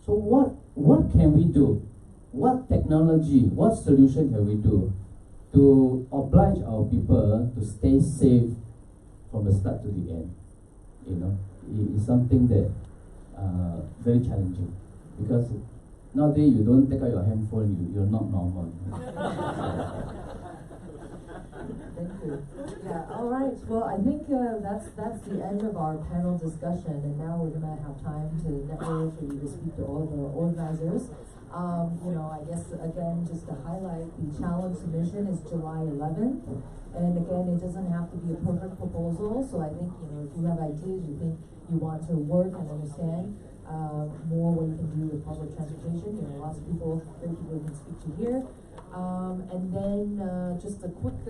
So what can we do? What technology, what solution can we do to oblige our people to stay safe from the start to the end? It's something that very challenging, because nowadays you don't take out your handphone, you're not normal. Thank you. Yeah, all right. Well, I think that's the end of our panel discussion, and now we're going to have time to network for you to speak to all the organizers. I guess, again, just to highlight, the challenge submission is July 11th. And again, it doesn't have to be a perfect proposal. So I think, if you have ideas, you think you want to work and understand more what you can do with public transportation, lots of people, great people you can speak to here. And then just a quick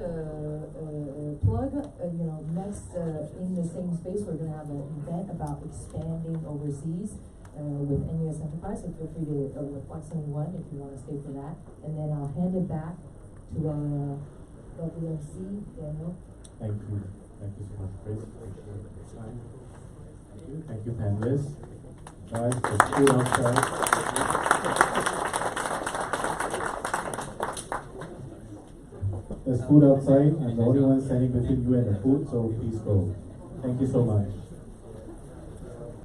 plug, next in the same space, we're going to have an event about expanding overseas with NUS Enterprise, so feel free to, with Block71 if you want to stay for that. And then I'll hand it back to WMC, Daniel. Thank you. Thank you so much, Chris. Appreciate the time. Thank you. Thank you, panelists. Guys, the school outside. There's food outside, and the only one standing between you and the food, so please go. Thank you so much.